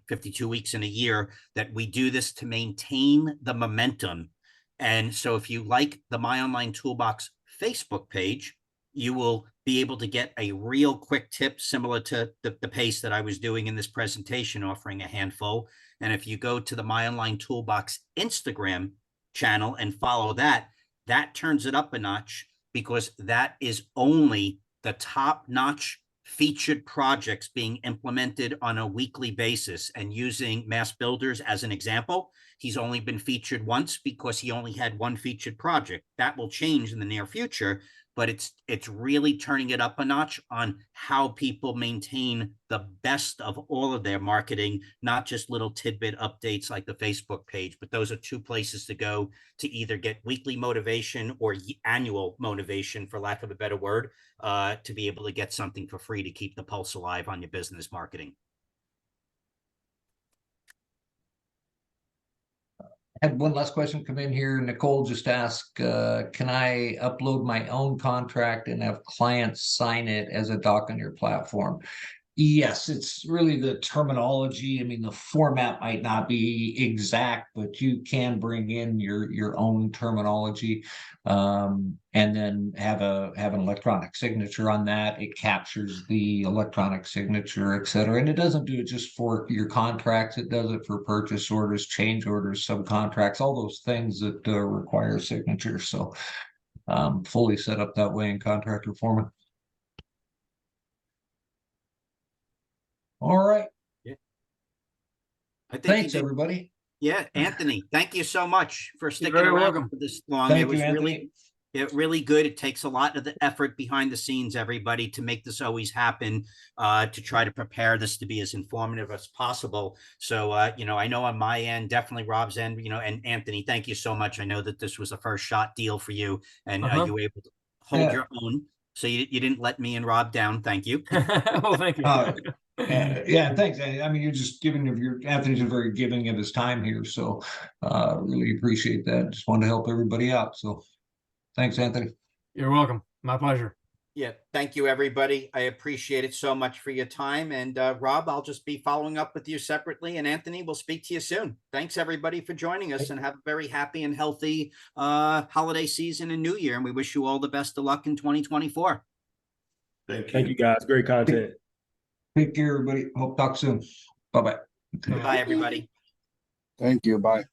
52 weeks in a year that we do this to maintain the momentum. And so if you like the My Online Toolbox Facebook page, you will be able to get a real quick tip similar to the pace that I was doing in this presentation, offering a handful. And if you go to the My Online Toolbox Instagram channel and follow that, that turns it up a notch because that is only the top-notch featured projects being implemented on a weekly basis. And using Mass Builders as an example, he's only been featured once because he only had one featured project. That will change in the near future, but it's really turning it up a notch on how people maintain the best of all of their marketing, not just little tidbit updates like the Facebook page, but those are two places to go to either get weekly motivation or annual motivation, for lack of a better word, to be able to get something for free to keep the pulse alive on your business marketing. I had one last question come in here. Nicole just asked, can I upload my own contract and have clients sign it as a doc on your platform? Yes, it's really the terminology. I mean, the format might not be exact, but you can bring in your own terminology, and then have an electronic signature on that. It captures the electronic signature, et cetera. And it doesn't do it just for your contracts. It does it for purchase orders, change orders, subcontracts, all those things that require signature. So fully set up that way in Contractor Foreman. All right. Yeah. I think Thanks, everybody. Yeah, Anthony, thank you so much for sticking very around welcome. for this long. Thank It was you, really, Anthony. really good. It takes a lot of the effort behind the scenes, everybody, to make this always happen, to try to prepare this to be as informative as possible. So, I know on my end, definitely Rob's end, and Anthony, thank you so much. I know that this was a first shot deal for you, and you were able to hold Yeah. your own. So you didn't let me and Rob down. Thank you. Well, thank you. Yeah, thanks. I mean, you're just giving of your Anthony's very giving of his time here, so really appreciate that. Just want to help everybody out. So thanks, Anthony. You're welcome. My pleasure. Yeah, thank you, everybody. I appreciate it so much for your time. And Rob, I'll just be following up with you separately. And Anthony, we'll speak to you soon. Thanks, everybody, for joining us, and have a very happy and healthy holiday season and New Year. And we wish you all the best of luck in 2024. Thank you, guys. Great content. Take care, everybody. Hope to talk soon. Bye-bye. Bye, everybody. Thank you. Bye.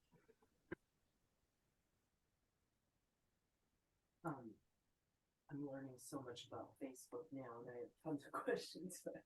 I'm learning so much about Facebook now, and I have tons of questions. But